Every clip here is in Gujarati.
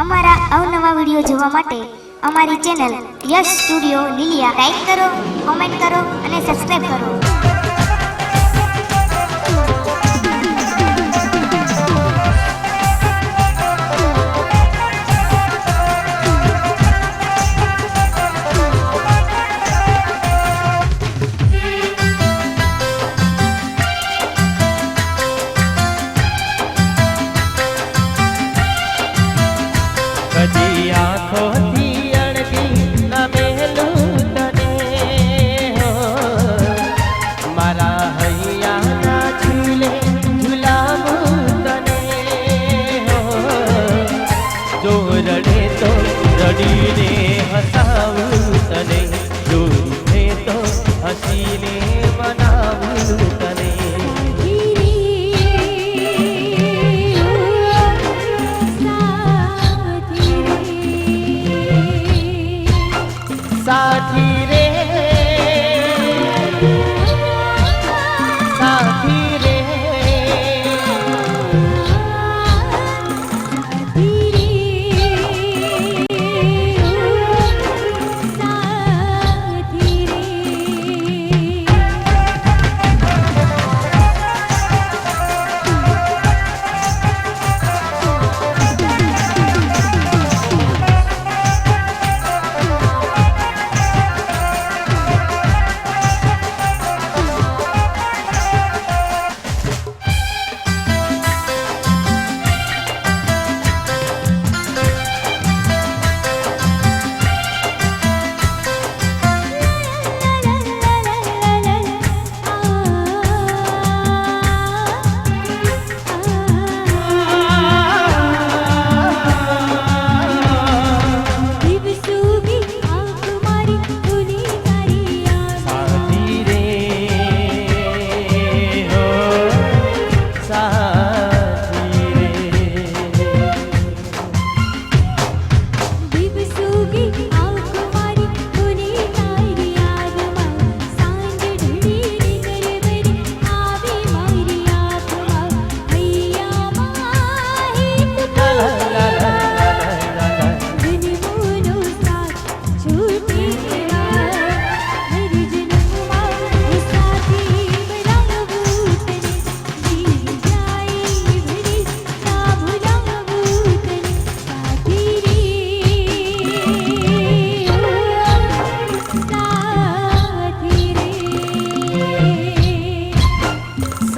અમારા અવનવા વિડીયો જોવા માટે અમારી ચેનલ યશ સ્ટુડિયો લીલિયા લાઈક કરો, કોમેન્ટ કરો અને સબસ્ક્રાઇબ કરો. કદી આંખોથી અણગી ન મેલું તને હો, મારા હૈયાના ઝૂલે ઝુલાવું તને હો, જો રડે તો રડીને હસાવું તને, જો રૂઠે તો હસીને મનાવું તને. साथी रे साथी रे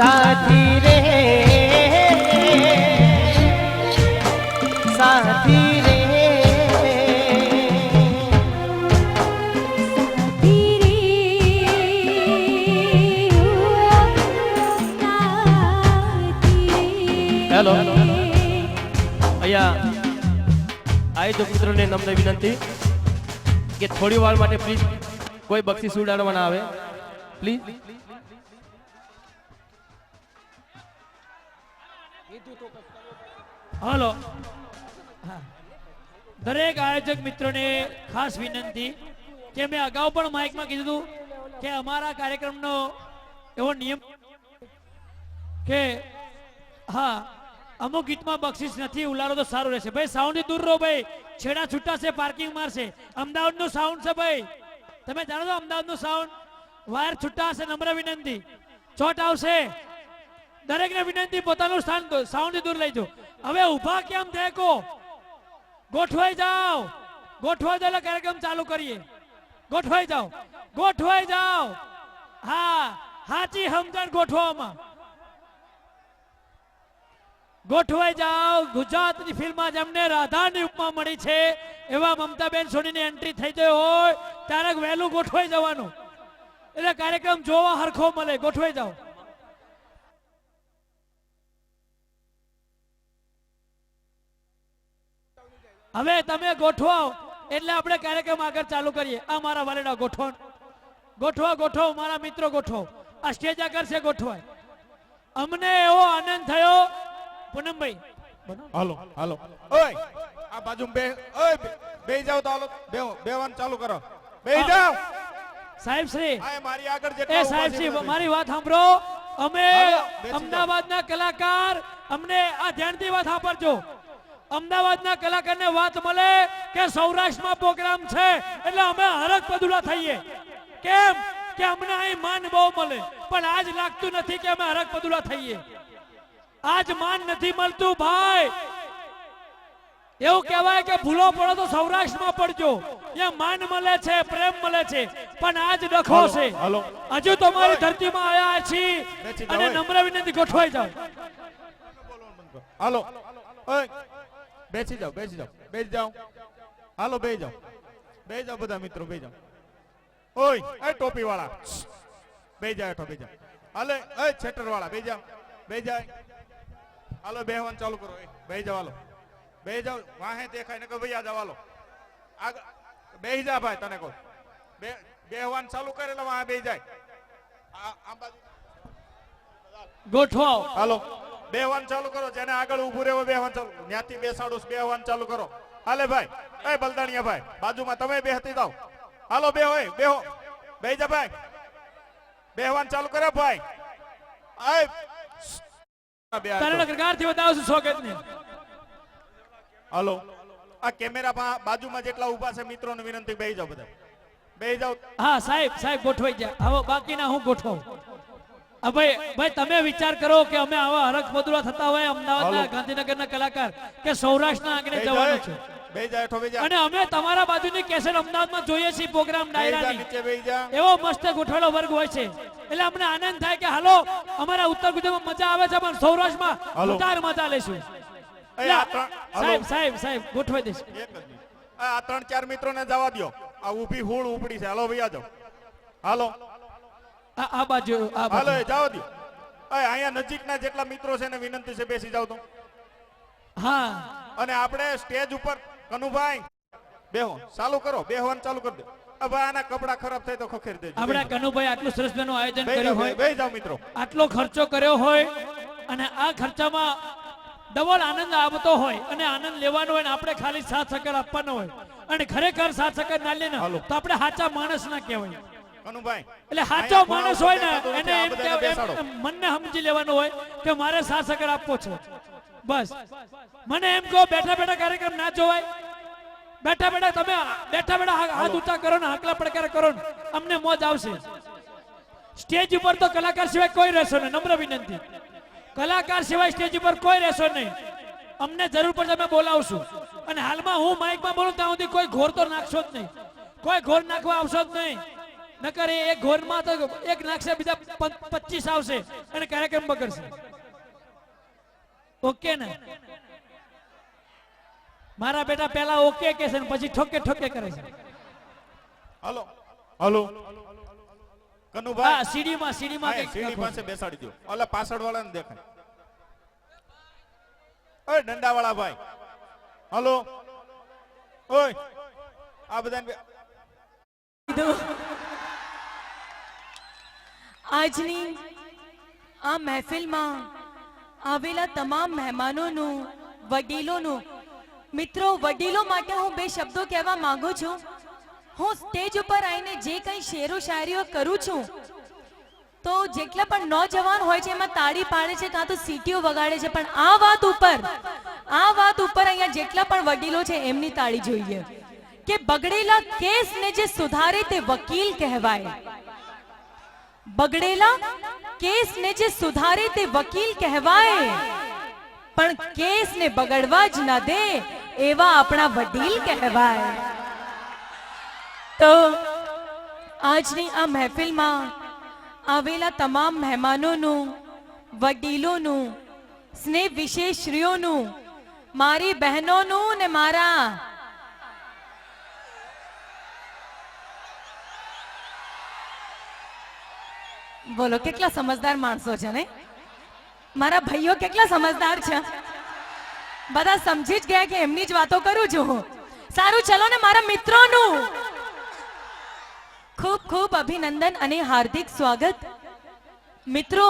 साथी रे साथी रे હેલો અહીંયા આયોજક મિત્રોને નમ્ર વિનંતી કે થોડી વાર માટે પ્લીઝ કોઈ બક્ષીસ ઉડાડવા ના આવે પ્લીઝ. હલો, દરેક આયોજક મિત્રોને ખાસ વિનંતી કે મેં અગાઉ પણ માઇકમાં કીધું કે અમારા કાર્યક્રમનો એવો નિયમ કે હા અમુક ગીતમાં બક્ષીસ નથી ઉલારો તો સારું રહેશે. ભાઈ સાઉન્ડ દૂર રહો ભાઈ, છેડા છૂટા છે, પાર્કિંગ મારશે. અમદાવાદનું સાઉન્ડ છે ભાઈ, તમે જાણો છો અમદાવાદનું સાઉન્ડ, વાયર છૂટા હશે. નમ્ર વિનંતી, ચોટ આવશે. દરેકને વિનંતી પોતાનું સ્થાન સાઉન્ડ દૂર લઈ જાઓ. હવે ઊભા કેમ દેખો, ગોઠવાઈ જાઓ, ગોઠવાઈ જાઓ એટલે કાર્યક્રમ ચાલુ કરીએ. ગોઠવાઈ જાઓ, ગોઠવાઈ જાઓ. હા, હાચી સમજણ ગોઠવામાં. ગોઠવાઈ જાઓ. ગુજરાતની ફિલ્મમાં જેમને રાધાની ઉપમા મળી છે એવા મમતાબેન સોનીની એન્ટ્રી થઈ ગઈ હોય ત્યારે વહેલું ગોઠવાઈ જવાનું એટલે કાર્યક્રમ જોવા હરખો મળે. ગોઠવાઈ જાઓ. હવે તમે ગોઠવાઓ એટલે આપણે કાર્યક્રમ આગળ ચાલુ કરીએ. આ મારા વાલેડા ગોઠવો, ગોઠવો, ગોઠવો મારા મિત્રો, ગોઠવો. આ સ્ટેજ આગળ છે, ગોઠવાય. અમને એવો આનંદ થયો. પૂનમભાઈ હાલો હાલો, ઓય આ બાજુ બે જાવ તો હાલો, બેવાન ચાલુ કરો. બે જાવ સાહેબ શ્રી. આ મારી આગળ જે એ સાહેબ શ્રી મારી વાત સાંભળો. અમે અમદાવાદના કલાકાર, અમને આ ધ્યાનથી વાત સાંભળજો. અમદાવાદના કલાકારને વાત મળે કે સૌરાષ્ટ્રમાં પ્રોગ્રામ છે એટલે અમે હરખ પદુલા થઈએ. કેમ કે અમને અહીં માન બહુ મળે, પણ આજ લાગતું નથી કે અમે હરખ પદુલા થઈએ. આજ માન નથી મળતું ભાઈ. એવું કહેવાય કે ભૂલો પડો તો સૌરાષ્ટ્રમાં પડજો, ત્યાં માન મળે છે, પ્રેમ મળે છે, પણ આજ ડખો છે. હાલો. હજુ તમારી ધરતીમાં આવ્યા છીએ અને નમ્ર વિનંતી ગોઠવાઈ જાઓ. હાલો ઓય બેસી જાઓ બેસી જાઓ બેસી જાઓ. હાલો બેસી જાઓ બેસી જાઓ બધા મિત્રો બેસી જાઓ. ઓય એ ટોપી વાળા બેસી જાઓ હેઠો બેસી જાઓ. હાલે એ છેટર વાળા બેસી જાઓ બેસી જાઓ. હાલો બેહવાનું ચાલુ કરો. બેસી જાઓ હાલો બેસી જાઓ. વાહે દેખાય ને કે ભાઈ આ જાઓ હાલો આગળ બેસી જા ભાઈ. તને કહું બેહવાનું ચાલુ કરે એટલે વાહે બેસી જાય. આ બાજુ ગોઠવાઓ. હાલો બેહવાનું ચાલુ કરો. જેને આગળ ઊભું રહેવું બેહવાનું ચાલુ. ત્યાંથી બેસાડું બેહવાનું ચાલુ કરો. હાલે ભાઈ એ બલદાણિયા ભાઈ બાજુમાં તમે બેહતી જાઓ. હાલો બેહો એ બેહો બેહી જા ભાઈ. બેહવાનું ચાલુ કરે ભાઈ. તારા નગરગારથી બતાવશું સ્વાગતને. હાલો આ કેમેરા બાજુમાં જેટલા ઊભા છે મિત્રોને વિનંતી બેહી જાઓ બધા બેહી જાઓ. હા સાહેબ સાહેબ ગોઠવાઈ જાય. હવે બાકીના હું ગોઠવું. ભાઈ તમે વિચાર કરો કે અમે આવા હરખ પદુલા થતા હોય અમદાવાદના ગાંધીનગરના કલાકાર કે સૌરાષ્ટ્રના આંગણે જવાનું છે બેહી જા હેઠો બેહી જા. અને અમે તમારા બાજુની કેસેટ અમદાવાદમાં જોઈએ છીએ પ્રોગ્રામ ડાયરાની. નીચે બેહી જા. એવો મસ્ત ગોઠવેલો વર્ગ હોય છે એટલે અમને આનંદ થાય કે હાલો અમારા ઉત્તર ગુજરાતમાં મજા આવે છે પણ સૌરાષ્ટ્રમાં વધારે મજા લેશું. સાહેબ સાહેબ સાહેબ ગોઠવાઈ દેશું. આ 3-4 મિત્રોને જવા દો. આ ઊભી હુળ ઉપડી છે. હાલો ભાઈ આ જાઓ. હાલો આ બાજુ હાલો એ જાઓ દો. અહીંયા નજીકના જેટલા મિત્રો છે ને વિનંતી છે બેસી જાવ તો. હા અને આપણે સ્ટેજ ઉપર કનુભાઈ બેહો ચાલુ કરો. બેહવાનું ચાલુ કરી દો. ભાઈ આના કપડા ખરાબ થાય તો ખખેરી દેજો. આપણા કનુભાઈ આટલું સરસ મજાનું આયોજન કર્યું હોય, બેહી જાઓ મિત્રો. આટલો ખર્ચો કર્યો હોય અને આ ખર્ચામાં ડબલ આનંદ આવતો હોય અને આનંદ લેવાનો હોય ને આપણે ખાલી સાથ સહકાર આપવાનો હોય અને ખરેખર સાથ સહકાર ના લે ને તો આપણે સાચા માણસ ના કહેવાય. કનુભાઈ એટલે સાચો માણસ હોય ને એને એમ કે મનને સમજી લેવાનું હોય કે મારે સાથ સહકાર આપવો છે. બસ મને એમ કહો બેઠા બેઠા કાર્યક્રમ ના જોવાય. બેઠા બેઠા તમે બેઠા બેઠા હાથ ઊંચા કરો ને હાકલા પડકાર કરો ને અમને મોજ આવશે. સ્ટેજ ઉપર તો કલાકાર સિવાય કોઈ રહેશો ને. નમ્ર વિનંતી, કલાકાર સિવાય સ્ટેજ ઉપર કોઈ રહેશો નહીં. અમને જરૂર પડશે અમે બોલાવશું. અને હાલમાં હું માઇકમાં બોલું ત્યાં સુધી કોઈ ઘોર તો નાખશો જ નહીં. કોઈ ઘોર નાખવા આવશો જ નહીં. નકર એક ઘોરમાં તો એક નાખશે બીજા 25 આવશે અને કાર્યક્રમ બગડશે. ઓકે ને? મારા બેટા પહેલા ઓકે કે છે પછી ઠોકે ઠોકે કરે છે. હાલો હાલો કનુભાઈ હા સીડીમાં સીડી પાસે બેસાડી દો. ઓલા પાછળ વાળાને દેખાય. ઓય ડંડા વાળા ભાઈ હાલો. ઓય આ બધાને આજની આ મહેફિલમાં આવેલા તમામ મહેમાનોનું, વડીલોનું, મિત્રો વડીલો માટે હું બે શબ્દો કહેવા માંગુ છું. હું સ્ટેજ ઉપર આવીને જે કંઈ શેરો શાયરીઓ કરું છું તો જેટલા પણ નોજવાન હોય છે એમાં તાળી પાડે છે કાં તો સીટીઓ વગાડે છે, પણ આ વાત ઉપર અહીંયા જેટલા પણ વડીલો છે એમની તાળી જોઈએ કે બગડેલા કેસને જે સુધારે તે વકીલ કહેવાય. બગડેલા કેસને જે સુધારે તે વકીલ કહેવાય, પણ કેસને બગડવા જ ન દે એવા આપણા વડીલ કહેવાય. તો આજની આ મહેફિલમાં આવેલા તમામ મહેમાનોનું, વડીલોનું, સ્નેહ વિશેષરીઓનું, મારી બહેનોનું ને મારા બોલો કેટલા સમજદાર માણસો છે ને. મારા ભાઈઓ કેટલા સમજદાર છે. બધા સમજી જ ગયા કે એમની જ વાતો કરું છું. સારું ચલો ને મારા મિત્રોનું ખૂબ ખૂબ અભિનંદન અને હાર્દિક સ્વાગત. મિત્રો,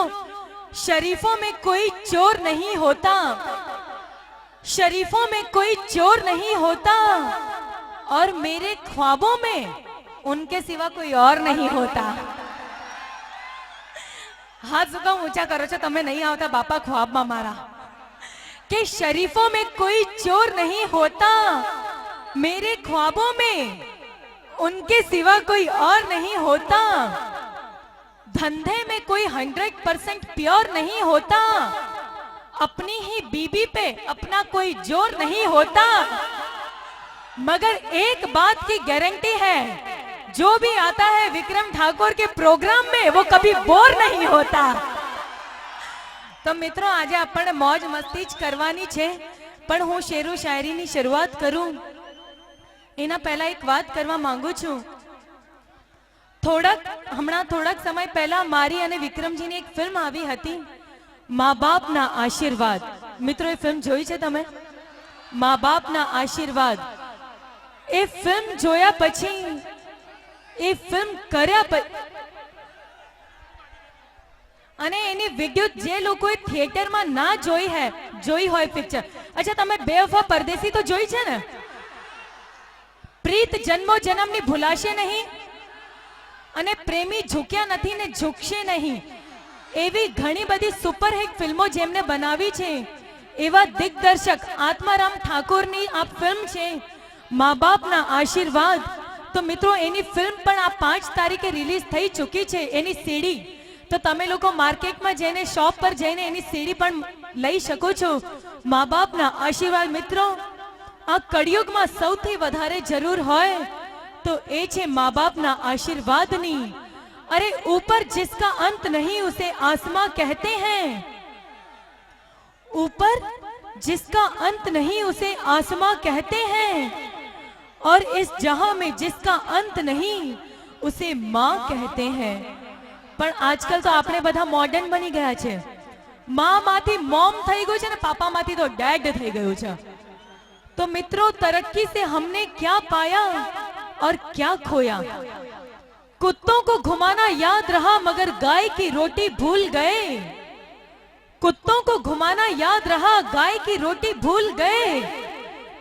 शरीफों में कोई चोर नहीं होता, शरीफों में कोई चोर नहीं होता और मेरे ख्वाबों में उनके सिवा कोई और नहीं होता. હાથ શું કામ ઊંચા કરો છો તમે? નહીં આવતા બાપા ખ્વાબમાં મારા. कि शरीफों में कोई चोर नहीं होता, मेरे ख्वाबों में उनके सिवा कोई और नहीं होता, धंधे में कोई 100% प्योर नहीं होता, अपनी ही बीबी पे अपना कोई जोर नहीं होता, मगर एक बात की गारंटी है, जो भी आता है विक्रम ठाकुर के प्रोग्राम में वो कभी बोर नहीं होता। तो मित्रों आज आपने मौज मस्ती ज करवानी छे, पण हूँ शेरो शायरी ની શરૂઆત કરું એના પહેલા એક વાત કરવા માંગુ છું। થોડાક સમય પહેલા મારી અને વિક્રમજીની એક ફિલ્મ આવી હતી, મા બાપના આશીર્વાદ। મિત્રો એ ફિલ્મ જોઈ છે તમે? મા બાપના આશીર્વાદ। એ ફિલ્મ જોયા પછી, એ ફિલ્મ કર્યા પછી અને એની વિડિયો જે લોકોએ થિયેટરમાં ના જોઈ હોય પિક્ચર, અચ્છા તમે બેવફા પરદેસી તો જોઈ છે ને? પ્રીત જન્મો જન્મની ભૂલાશે નહીં અને પ્રેમી ઝૂક્યા નથી ને ઝૂકશે નહીં, એવી ઘણી બધી સુપરહિટ ફિલ્મો જેમને બનાવી છે એવા દિગ્દર્શક આત્મારામ ઠાકોરની આ ફિલ્મ છે મા બાપના આશીર્વાદ। તો મિત્રો એની ફિલ્મ પણ આ 5 તારીખે રિલીઝ થઈ ચૂકી છે, એની સીડી તો તમે લોકો માર્કેટમાં જઈને શોપ પર જઈને એની સીડી પણ લઈ શકો છો। મા બાપના આશીર્વાદ મિત્રો આ કળિયુગમાં સૌથી વધારે જરૂર હોય तो ए छे माँ बाप ना आशीर्वाद नी। अरे ऊपर जिसका अंत नहीं उसे आसमां कहते हैं, ऊपर जिसका अंत नहीं उसे आसमां कहते हैं, और इस जहां में जिसका अंत नहीं उसे माँ कहते हैं। पर आजकल तो आपने बधा मॉडर्न बनी गया छे, माँ माथी मॉम थई गयो छे ने पापा माथी तो डैड थई गयो छे। तो मित्रों तरक्की से हमने क्या पाया और क्या खोया? कुत्तों को घुमाना याद रहा मगर गाय की रोटी भूल गए, कुत्तों को घुमाना याद रहा गाय की रोटी भूल गए,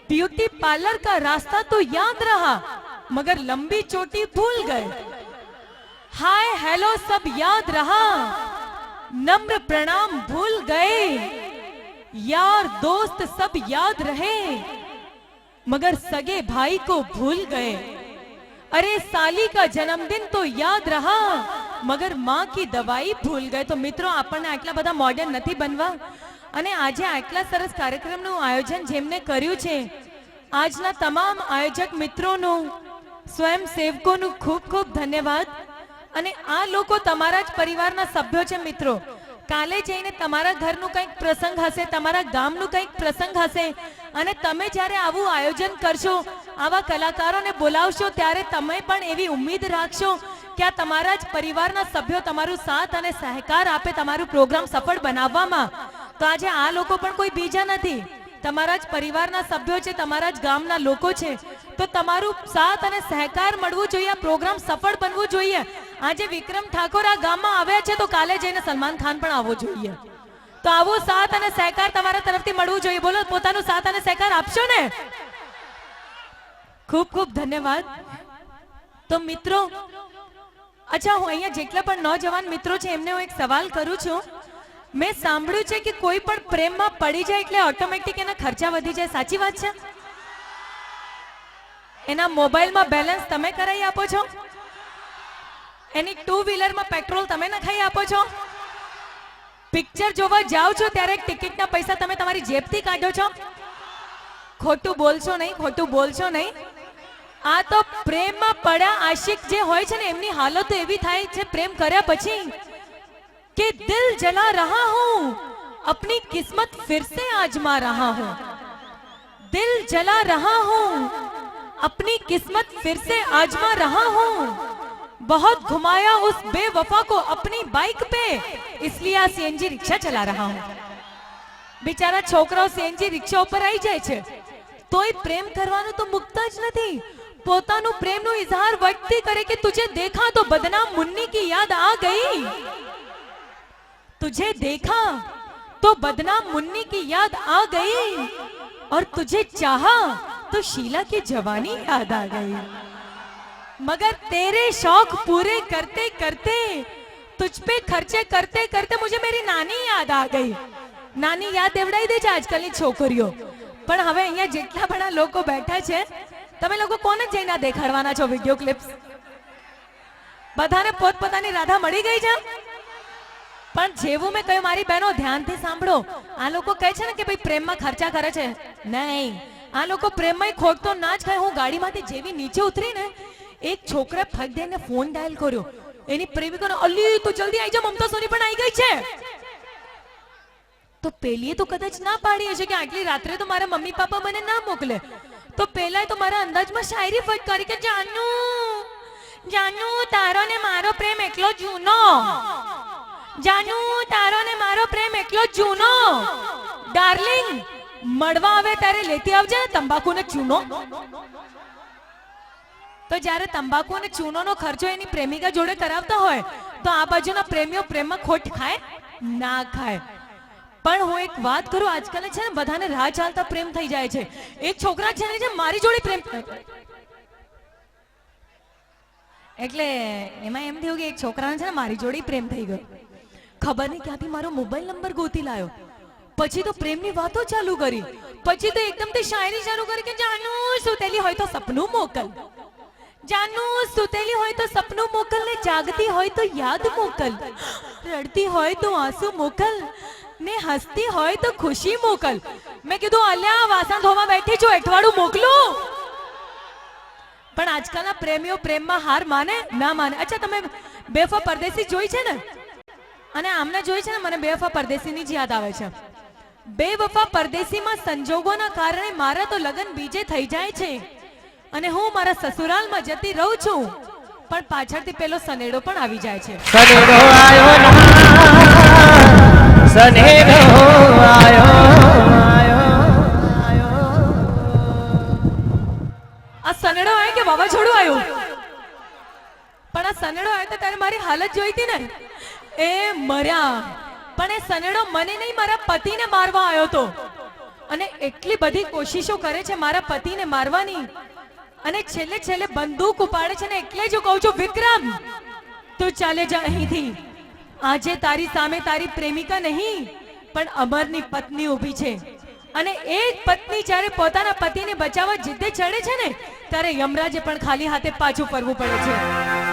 ब्यूटी पार्लर का रास्ता तो याद रहा मगर लंबी चोटी भूल गए, हाय हेलो सब याद रहा नम्र प्रणाम भूल गए, यार दोस्त सब याद रहे मगर सगे भाई को भूल गए, अरे साली का जन्मदिन तो याद रहा मगर माँ की दवाई भूल गए। तो मित्रों आपने आटला बधा मॉडर्न नहीं बनवा अने आजे आटला सरस कार्यक्रमનું આયોજન જેમને કર્યું છે આજના તમામ આયોજક મિત્રોનો સ્વયંસેવકોનું ખૂબ ખૂબ ધન્યવાદ। અને આ લોકો તમારા જ પરિવારના સભ્યો છે મિત્રો। કાલે જઈને તમારા ઘરનું કંઈક પ્રસંગ હશે, તમારા ગામનું કંઈક પ્રસંગ હશે અને તમે જ્યારે આવું આયોજન કરશો, આવા કલાકારોને બોલાવશો ત્યારે તમે પણ એવી ઉમ્મીદ રાખશો કે આ તમારા જ પરિવારના સભ્યો તમારું સાથ અને સહકાર આપે તમારું પ્રોગ્રામ સફળ બનાવવામાં। તો આજે આ લોકો પણ કોઈ બીજા નથી, તમારા જ પરિવારના સભ્યો છે, તમારા જ ગામના લોકો છે। તો તમારું સાથ અને સહકાર મળવું જોઈએ, આ પ્રોગ્રામ સફળ બનવું જોઈએ। આજે વિક્રમ ઠાકોર આ ગામમાં આવ્યા છે તો કાલે જઈને સલમાન ખાન પણ આવવો જોઈએ। તો આવો સાથ અને સહકાર તમારા તરફથી મળવું જોઈએ। બોલો પોતાનો સાથ અને સહકાર આપશો ને? ખૂબ ખૂબ ધન્યવાદ। તો મિત્રો अच्छा હું અહીંયા જેટલા પણ નોજવાન મિત્રો છે એમને હું એક સવાલ કરું છું। મેં સાંભળ્યું છે કે કોઈ પણ પ્રેમમાં પડી જાય એટલે ઓટોમેટિક એના ખર્ચા વધી જાય, સાચી વાત છે? એના મોબાઈલમાં બેલેન્સ તમે કરાવી આપો છો? એની 2 વ્હીલરમાં પેટ્રોલ તમે નખાઈ આપો છો? પિક્ચર જોવા જાઓ છો ત્યારે ટિકિટના પૈસા તમે તમારી જેબથી કાઢો છો? ખોટું બોલશો નહીં, ખોટું બોલશો નહીં। आ तो प्रेम में पड़ा आशिक जे होय छे ने एमनी हालत एवी थाय छे प्रेम कर्या पछी के दिल जला रहा हूं, अपनी किस्मत फिर से आजमा रहा हूं, दिल जला रहा हूं, अपनी किस्मत फिर से आजमा रहा हूं, बहुत घुमाया उस बेवफा को अपनी बाइक पे, इसलिए आ सीएनजी रिक्शा चला रहा हूं। बेचारा छोकराओ सीएनजी रिक्शा पर आई जाय छे तोय प्रेम करवानो तो मुक्ता ज नथी। पोतानु प्रेमनो इजहार व्यक्ति करे कि तुझे देखा तो बदनाम मुन्नी की याद आ गई, तुझे देखा तो बदनाम मुन्नी की याद आ गई, और तुझे चाहा तो शीला की जवानी याद आ गई, मगर तेरे शौक पूरे करते करते, तुझ पे खर्चे करते करते मुझे मेरी नानी याद आ गई, નાની યાદ દેવડાવી દે છે આજકાલની છોકરીઓ. પણ હવે અહીંયા જેટલા બધા લોકો બેઠા છે, તમે લોકો કોને જઈને આ દેખાડવાના છો વિડીયો ક્લિપ્સ? બધાને પોતપોતાની રાધા મળી ગઈ છે. પણ જેવું મેં કહ્યું મારી બહેનો ધ્યાનથી સાંભળો, આ લોકો કહે છે ને કે ભાઈ પ્રેમમાં ખર્ચા કરે છે. નહીં, આ લોકો પ્રેમમાં ખોટ તો ના જ ખાય. હું ગાડીમાંથી જેવી નીચે ઉતરી ને, એક છોકરાએ ફટ દઈને ફોન ડાયલ કર્યો. એની પ્રેમિકાને, અલી તું જલ્દી આવી જા, મમતા સોની પણ આવી ગઈ છે. તો પેલીએ તો કદાચ ના પાડી હશે કે આટલી રાત્રે તો મારા મમ્મી પાપા મને ના મોકલે. તો પેલાએ તો મારા અંદાજમાં શાયરી ફટકારી કે જાનુ જાનુ તારો ને મારો પ્રેમ એકલો જૂનો, જાનુ તારો ને મારો પ્રેમ એકલો જૂનો, ડાર્લિંગ મળવા આવે ત્યારે લેતી આવજે ને તંબાકુ ને ચૂનો. તો જ્યારે તંબાકુ અને ચૂનોનો ખર્ચો એની પ્રેમિકા જોડે કરાવતા હોય તો આ બાજુના પ્રેમીઓ પ્રેમમાં ખોટ ખાય ના ખાય. પણ હું એક વાત કરું, આજકાલ છે ને બધાને રાહ ચાલતા પ્રેમ થઈ જાય છે. એક છોકરા છે ને જે મારી જોડે પ્રેમ, એટલે એમાં એમ થયું કે એક છોકરાને છે ને મારી જોડે પ્રેમ થઈ ગયો. ખબર નહીં ક્યાંથી મારો મોબાઈલ નંબર ગોતી લાયો. પછી તો પ્રેમની વાતો ચાલુ કરી. પછી તો એકદમથી શાયરી ચાલુ કરી કે જાનુ સુતેલી હોય તો સપનું મોકલ, જાનુ સુતેલી હોય તો સપનું મોકલ, ને જાગતી હોય તો યાદ મોકલ, રડતી હોય તો આંસુ મોકલ, ને હસતી હોય તો ખુશી મોકલ. મેં કીધું અલ્યા વાસણ ધોવા બેઠી છું, અઠવાડું મોકલું. પણ આજકાલના પ્રેમીઓ પ્રેમમાં હાર માને ના માને. અચ્છા તમે બેવફા પરદેસી જોઈ છે ને? અને આમને જોઈ છે ને, મને બેવફા પરદેસીની જ યાદ આવે છે. બેવફા પરદેસીમાં સંજોગોના કારણે મારા તો લગ્ન બીજે થઈ જાય છે અને હું મારા સસુરાલમાં જતી રહું છું, પણ પાછળથી પેલો સનેડો પણ આવી જાય છે. સનેડો આયો ના, સનેડો આયો આયો. આ સનેડો આવ્યો કે વાવાઝોડું આવ્યું? પણ આ સનેડો આવ્યો તો તારે મારી હાલત જોઈ હતી ને, એ મર્યા. પણ એ સનેડો મને નહીં, મારા પતિને મારવા આવ્યો તો. અને એટલી બધી કોશિશો કરે છે મારા પતિને મારવાની, અને છેલ્લે છેલ્લે બંદૂક ઉપાડે છે ને. એટલે જ હું કહું છું વિક્રમ, તું ચાલે જા અહીંથી. આજે તારી સામે તારી પ્રેમિકા નહીં પણ અમરની પત્ની ઊભી છે, અને એ પત્ની જ્યારે પોતાના પતિને બચાવવા જીદ્દે ચડે છે ને, ત્યારે યમરાજે પણ ખાલી હાથે પાછું ફરવું પડે છે.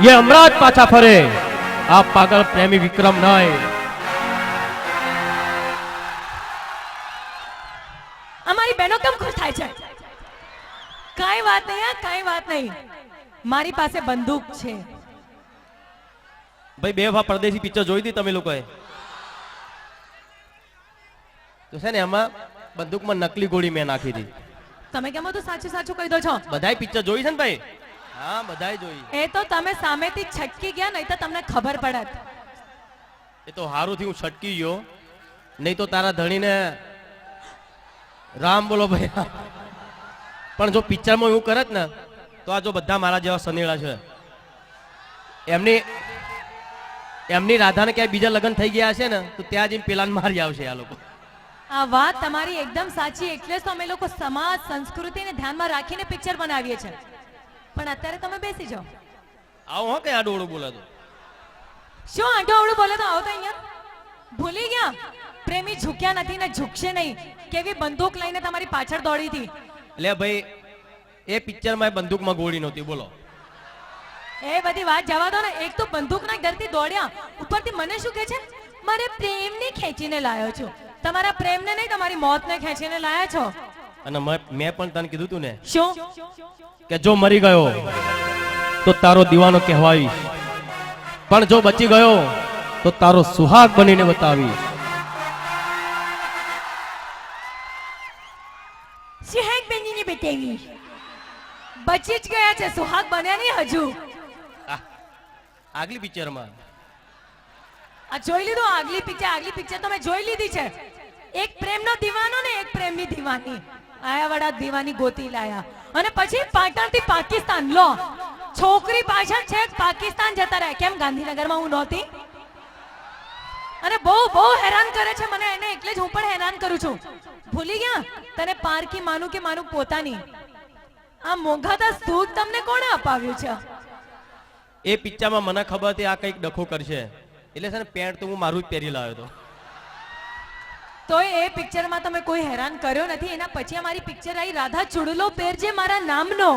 ये यमराज पाछा फरे, आप पागल प्रेमी विक्रम नहीं. અમારી બહેનો કેમ ખુશ થાય છે? કાંઈ વાત નહીં, હા કાંઈ વાત નહીં. મારી પાસે બંદૂક છે. ભાઈ બેવફા પરદેસી પિક્ચર જોઈ હતી તમે લોકોએ? તો છે ને એમાં બંદૂકમાં નકલી ગોળી મેં નાખી હતી. તમે કેમ તો સાચું સાચું કહી દો છો? બધાય પિક્ચર જોઈ છે ને ભાઈ? હા બધાય જોઈ. એ તો તમે સામેથી છટકી ગયા, નહીં તો તમને ખબર પડત. એ તો હારું થી હું છટકી ગયો, નહીં તો તારા ધણીને રામ બોલો ભાઈ. પણ જો પિક્ચરમાં એવું કરત ને તો આ જો બધા મારા જેવા સનેડા છે, એમની રાધાને ક્યાંય બીજા લગ્ન થઈ ગયા છે ને તો ત્યાં જઈને પેલાને મારી આવશે આ લોકો. આ વાત તમારી એકદમ સાચી. એટલે જ તો અમે લોકો સમાજ સંસ્કૃતિને ધ્યાનમાં રાખીને પિક્ચર બનાવીએ છીએ. પણ અત્યારે તમે બેસી જાઓ. આવો હો કે આ ડોળું બોલે તો શું આંટો આવડું બોલે તો આવો તો અહીંયા? ભૂલી ગયા? પ્રેમી ઝૂક્યા નથી ને ઝૂકશે નહીં. કેવી બંદૂક લઈને તમારી પાછળ દોડી હતી. એટલે ભાઈ એ પિક્ચરમાં બંદૂકમાં ગોળી નહોતી. બોલો એ બધી વાત જવા દો ને. એક તો બંદૂકના ડરથી દોડ્યા, ઉપરથી મને શું કહે છે, મારે પ્રેમને ખેંચીને લાયો છું. તમારા પ્રેમને નહીં, તમારી મોતને ખેંચીને લાયા છો. અને મેં પણ તને કીધું તું ને શું કે જો મરી ગયો તો તારો દીવાનો કહેવાઈશ, પણ જો બચી ગયો તો તારો સુહાગ બનીને બતાવીશ. સુહાગ બનીને બતાવી? બચી જ ગયા છે, સુહાગ બન્યા નહીં હજુ. આગલી પિક્ચરમાં આ જોઈ લીધું? આગલી પિક્ચર તો મેં જોઈ લીધી છે. એક પ્રેમનો દીવાનો ને એક પ્રેમની દીવાની. આયા વડા દીવાની ગોતી લાયા, અને પછી પાટણથી પાકિસ્તાન. લો, છોકરી પાછળ છે પાકિસ્તાન જતા રહ્યા. કેમ ગાંધીનગરમાં હું નહોતી? અને બહુ હેરાન કરે છે મને એને, એટલે જ હું પણ હેરાન કરું છું. ભૂલી ગયા? તને પારકી માનું કે માનું પોતાની? આ મોંઘાતા સુખ તમને કોણે અપાવ્યું છે? એ પિક્ચરમાં મને ખબર હતી આ કંઈક ડખો કરશે, એટલે છે ને પેન્ટ તો હું મારું જ પહેરી લાવ્યો હતો. તોય એ પિક્ચરમાં તમે કોઈ હેરાન કર્યો નથી. એના પછી અમારી પિક્ચર આવી રાધા ચુડલો પહેરજે મારા નામનો.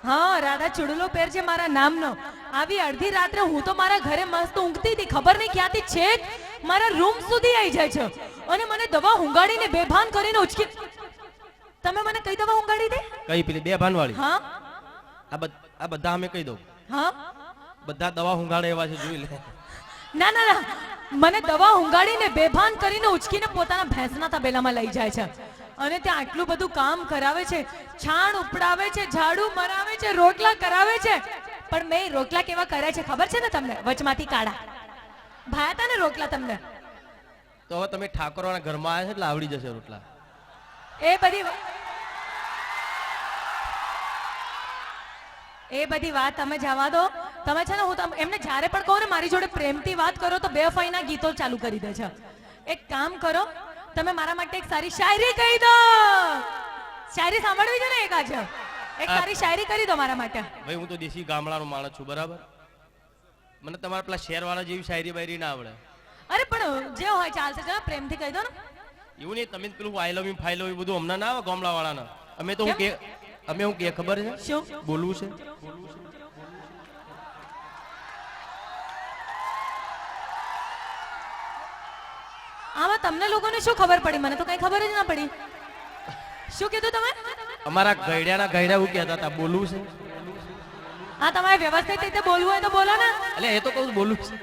હા, રાધા ચુડલો પહેરજે મારા નામનો. આવી અડધી રાત્રે હું તો મારા ઘરે મસ્ત ઊંઘતી હતી, ખબર નહીં ક્યાંથી છેક મારા રૂમ સુધી આવી જાય છે અને મને દવા હુંગાડીને બેભાન કરીને ઉચકી. તમે મને કઈ દવા હુંગાડી દે? કઈ પેલી બે ભાનવાળી? હા આ બધા અમે કહી દઉં. હા, બધા દવા હુંગાડે એવા છે, જોઈ લે. ના ના ના, મને દવા હુંગાડીને બેભાન કરીને ઉચકીને પોતાના ભેંસના તબેલામાં લઈ જાય છે અને ત્યાં આટલું બધું કામ કરાવે છે, છાણ ઉપડાવે છે, ઝાડુ મરાવે છે, રોટલા કરાવે છે. પણ મેં રોટલા કેવા કર્યા છે ખબર છે ને તમને? વચમાંથી કાળા ભાયા હતા ને રોટલા તમને. તો હવે તમે ઠાકોરના ઘરમાં આવ્યા છે એટલે આવડી જશે રોટલા. એ બધી વાત તમે જવા દો. તમે છે ને, હું એમને જ્યારે પણ કહું ને મારી જોડે પ્રેમથી વાત કરો તો બે ફાઈના ગીતો ચાલુ કરી દે છે. એક કામ કરો, તમે મારા માટે એક સારી શાયરી કહી દો. શાયરી સાંભળવી છે ને? એક આજે એક સારી શાયરી કરી દો મારા માટે. ભાઈ હું તો દેશી ગામડાનો માણસ છું, બરાબર? મને તમારા પેલા શહેરવાળા જેવી શાયરી બાયરી ના આવડે. અરે પણ જે હોય ચાલશે, જો પ્રેમથી કહી દો ને. એવું નહીં, તમે પેલું આઈ લવ યુ ફાઈ લવ યુ બધું હમણાં ના આવે ગામડાવાળાના. અમે તો હું કે ખબર છે શું બોલવું છે? આમાં તમને લોકોને શું ખબર પડી? મને તો કઈ ખબર જ ના પડી. શું કીધું તમે? અમારા ગયડાના ગયડા એવું કહેતા હતા, બોલવું છે. હા, તમારે વ્યવસ્થિત રીતે બોલવું હોય તો બોલો ને. એટલે એ તો કહું બોલવું છે.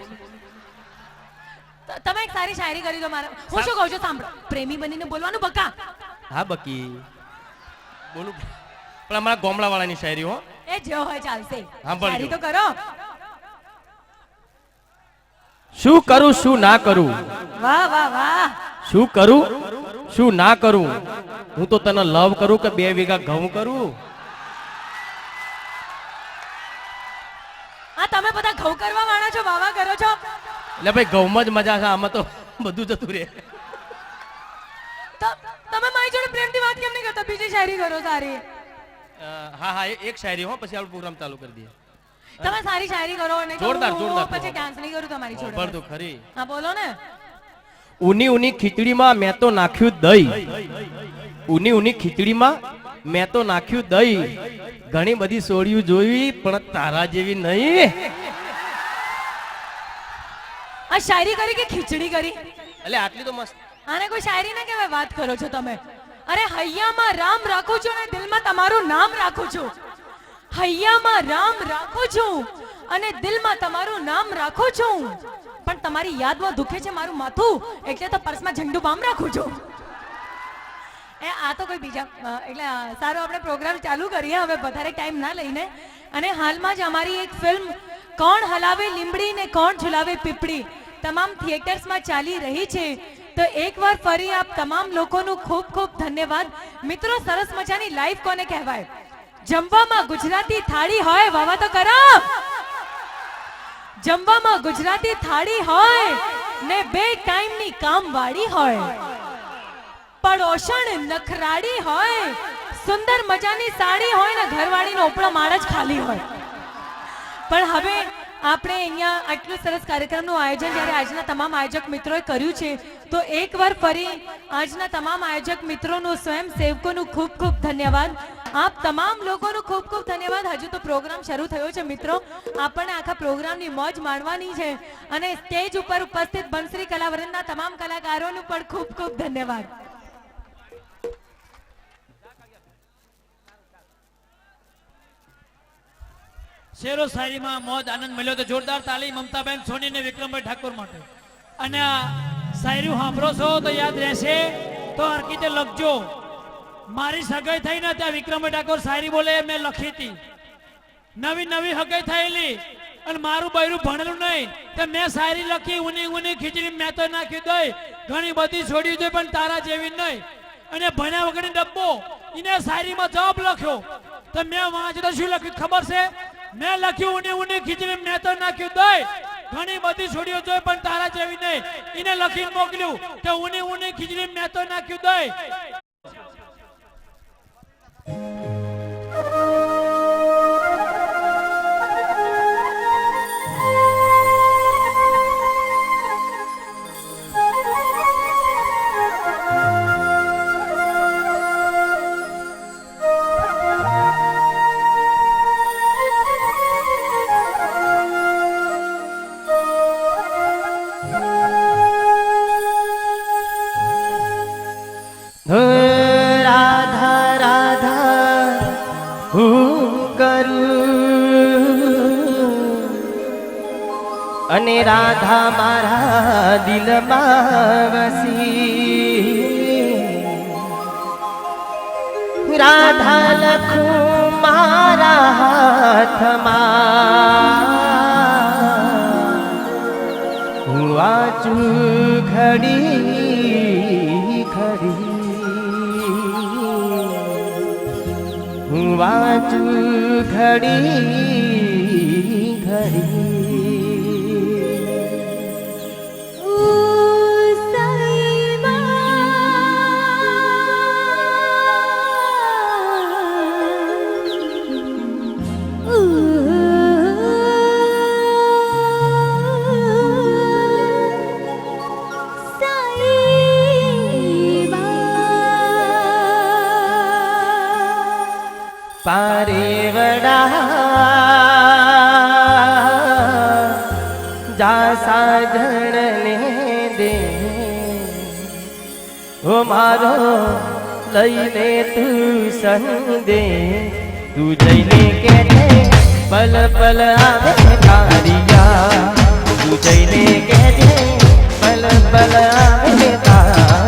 તમે એક સારી શાયરી કરી દો મારા. હું શું કહું છું સાંભળો, પ્રેમી બનીને બોલવાનું બકા. હા બકી બોલું, પણ અમારા ગામડાવાળાની શાયરી હો. એ જે હોય ચાલશે, સાંભળજો. શાયરી તો કરો. શું કરું શું ના કરું, વાહ વાહ વાહ. શું કરું શું ના કરું, હું તો તને લવ કરું કે 2 વીઘા ઘઉં કરું. આ તમે બધા ઘઉં કરવા વાળા છો, વાવા કરો છો. એટલે ભાઈ ઘઉંમાં જ મજા છે, આમાં તો બધું જતું રહે. તમે મારી જોડે પ્રેમથી વાત કેમ નહીં કરતા? બીજી શાયરી કરો સારી. હા હા, એક શાયરી હો, પછી આપણો પ્રોગ્રામ ચાલુ કરી દઈએ. તમે સારી શાયરી કરો અને જોરદાર, જોરદાર. પછી ડાન્સ નહીં કરું તમારી જોડે. ખબર તો ખરી. હા બોલો ને. ઉની ઉની ખીચડીમાં મેં તો નાખ્યું દહીં, ઉની ઉની ખીચડીમાં મેં તો નાખ્યું દહીં, ઘણી બધી સોડિયું જોઈ પણ તારા જેવી નહીં. આ શાયરી કરી કે ખીચડી કરી? એટલે આટલી તો મસ્ત. આને કોઈ શાયરી ના કહેવાય, વાત કરો છો તમે. અરે હૈયામાં રામ રાખું છું અને દિલમાં તમારું નામ રાખું છું. હૈયામાં રામ રાખું છું અને દિલમાં તમારું નામ રાખું છું, પણ તમારી યાદમાં દુખે છે મારું માથું, એટલે તો પર્સમાં ઝંડુ બામ રાખું છું. આ તો કોઈ બીજા એટલે સારો આપણે પ્રોગ્રામ ચાલુ કરીએ હવે, વધારે ટાઈમ ના લઈને. અને હાલમાં જ અમારી એક ફિલ્મ કોણ હલાવે લીમડી ને કોણ ઝુલાવે પીપળી તમામ થિયેટર્સમાં ચાલી રહી છે. તો એકવાર ફરી આપ તમામ લોકોનું ખૂબ ખૂબ ધન્યવાદ. મિત્રો, સરસ મજાની લાઈફ કોને કહેવાય? જમવામાં ગુજરાતી થાળી હોય, વાવા તો કરો. જમવામાં ગુજરાતી થાળી હોય ને 2 ટાઈમની કામવાળી હોય, પડોશણ નખરાડી હોય, સુંદર મજાની સાડી હોય ને ઘરવાળીનો ઉપડો માળ જ ખાલી હોય. પણ હવે આપણે અહીંયા આટલું સરસ કાર્યક્રમનું આયોજન જ્યારે આજના તમામ આયોજક મિત્રોએ કર્યું છે, તો એકવાર ફરી આજના તમામ આયોજક મિત્રોનું, સ્વયંસેવકોનું ખૂબ ખૂબ ધન્યવાદ. આપ તમામ લોકોનું ખૂબ ખૂબ ધન્યવાદ. હજુ તો પ્રોગ્રામ શરૂ થયો છે મિત્રો, આપણને આખા પ્રોગ્રામની મોજ માણવાની છે. અને સ્ટેજ ઉપર ઉપસ્થિત બંસરી કલાવૃંદના તમામ કલાકારોનું પણ ખૂબ ખૂબ ધન્યવાદ. શેરો શાયરીમાં મોજ આનંદ મળ્યો તો જોરદાર તાળી મમતાબેન સોની ને વિક્રમભાઈ ઠાકોર માટે. અને આ શાયરી સાંભળો છો તો યાદ રહેશે તો હરકીતે લખજો. મારી સગાઈ થઈ ને ત્યાં વિક્રમભાઈ ઠાકોર શાયરી બોલે, મેં લખી હતી. નવી નવી સગાઈ થયેલી અને મારું બૈરું ભણેલું નહીં, તો મેં શાયરી લખી, ઉની ઉની ખીચડી મેં તો નાખી દઈ, ઘણી બધી છોડી દઈ પણ તારા જેવી નહીં. અને ભણ્યા વગરની ડબ્બો એને શાયરીમાં જવાબ લખ્યો, તો મેં વાંચ્યું તો શું લખ્યું ખબર છે? મેં લખ્યું ઉની ઉની ખીચડી મેં તો નાખ્યું દઈ, ઘણી બધી છોડીઓ જોઈ પણ તારા જેવી નહીં. એને લખીને મોકલ્યું કે ઉની ઉની ખીચડી મેં તો નાખ્યું દઈ. હું કરું અને રાધા મારા દિલમાં વસી રાધા લખું મારા હાથમાં હું વાંચું ઘડી ઘડી હું વાંચું ઘડી ઘડી પારે વડા જા સાજણને દે ઓ મારો લઈને તું સંદે તું જઈને કે પલ પલ આવે તારિયા તું જઈને કે પલ પલ આવે તારિયા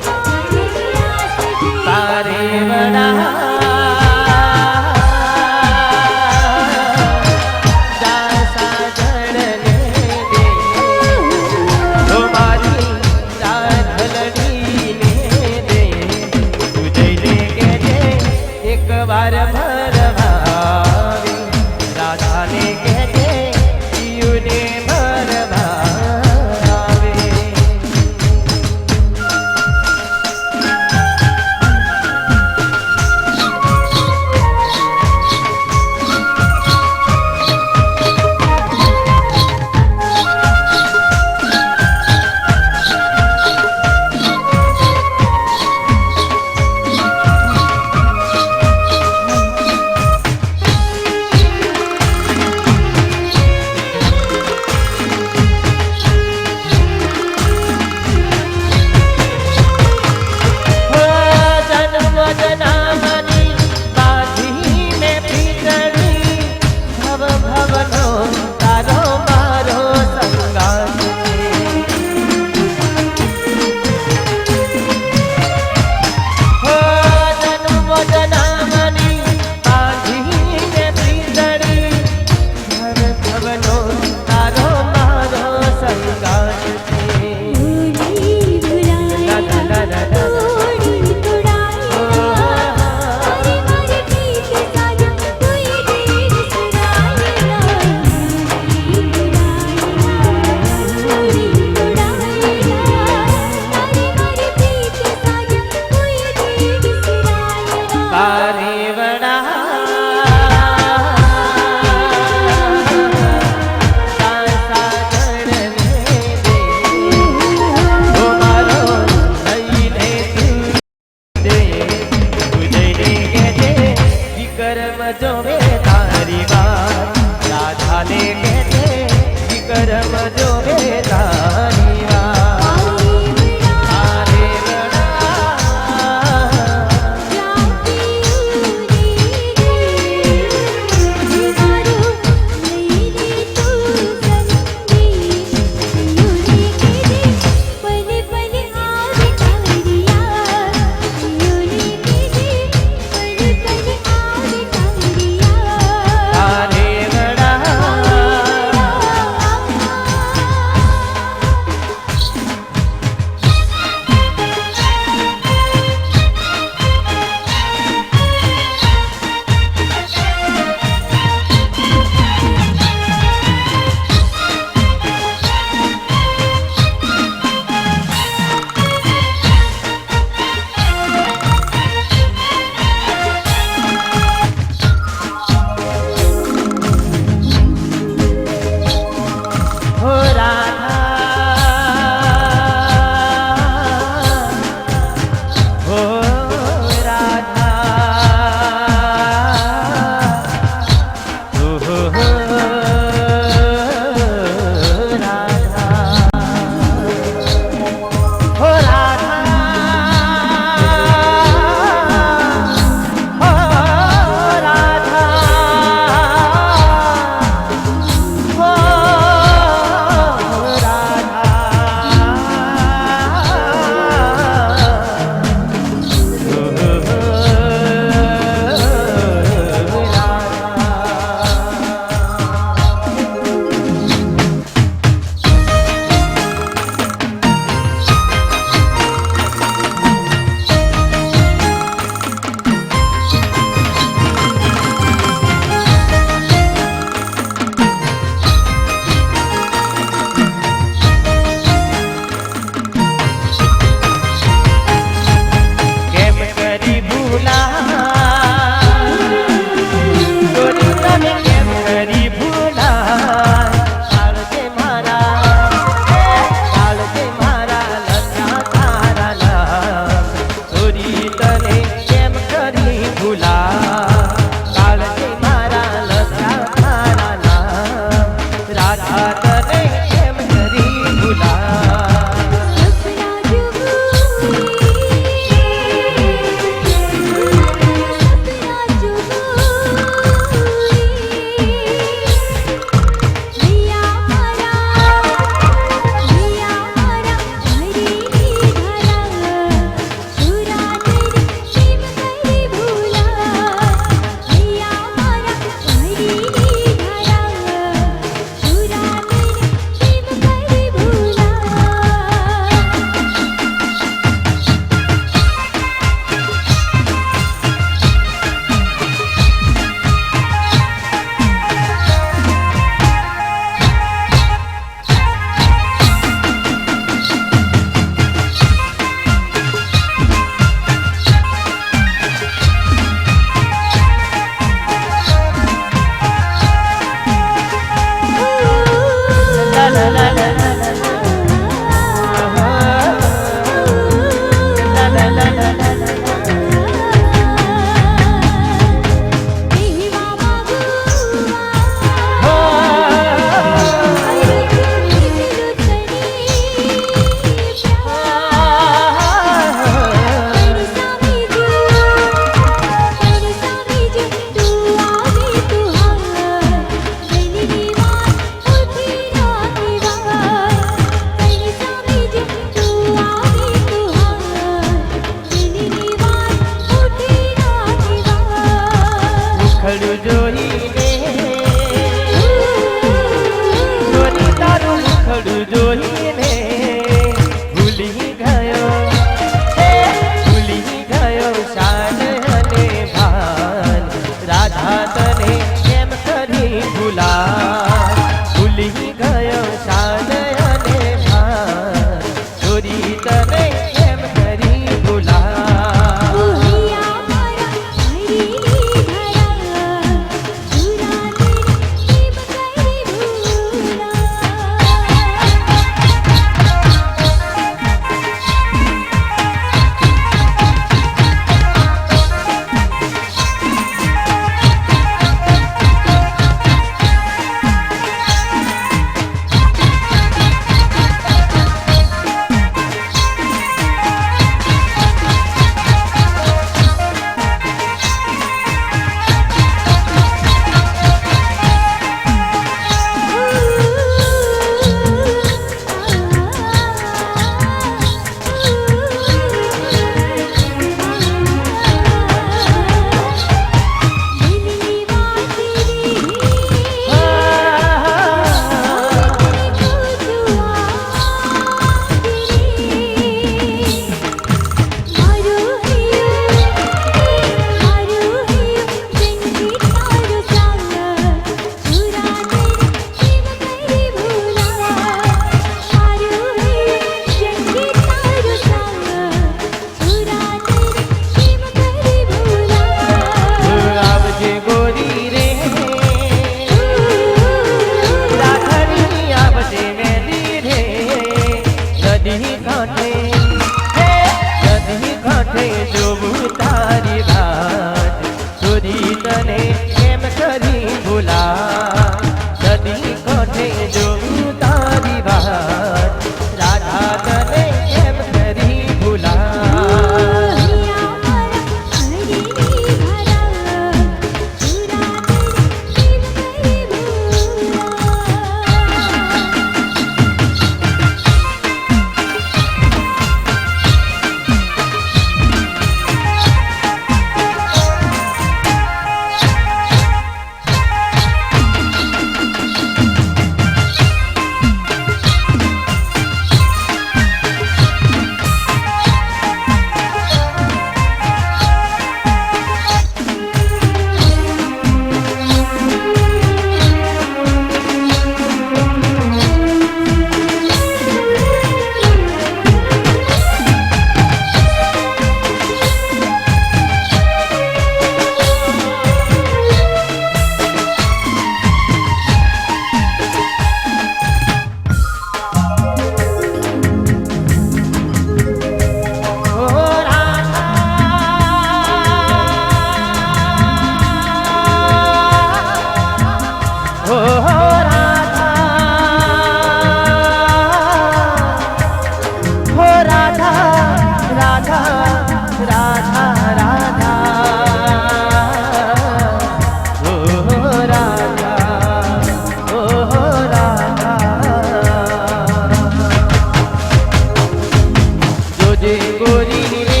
જોજે ગોરી રે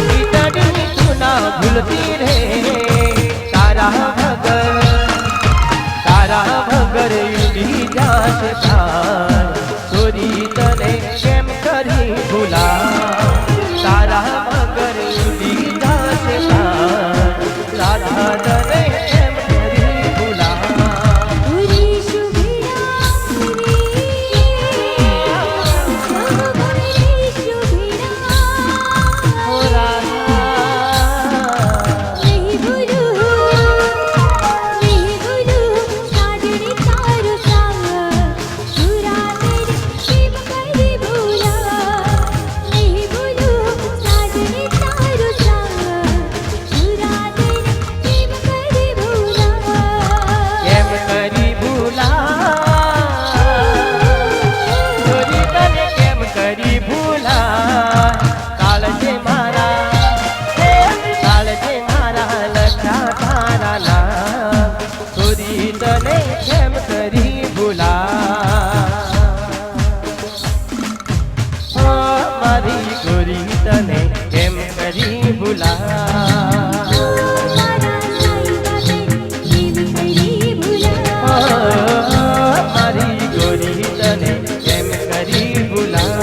ખીચડી તું ના ભૂલતી રે તારા વગર ઉડી જાશે પ્રાણ ચોરી તને કેમ કરી ભૂલા તારા વગર ઉડી જાશે પ્રાણ રાધા તને કેમ કરી ભૂલા પૂરી શુભિરા પૂરી શુભિરા ઓ રાધા નહીં ભૂલું સાજણી તારો સાવ સુરા તેરી કેમ કરી ભૂલા નહીં ભૂલું સાજણી તારો સાવ સુરા તેરી કેમ કરી ભૂલા કેમ કરી ભૂલા ચોરી તને કેમ કરી ભૂલા કાળજે મારા લખ્યા તારા નામ ચોરી તને કેમ કરી ભૂલા ઓ મારી ગોરી તને કેમ કરી ભૂલા મારી ગોરી તને કેમ કરી ભૂલા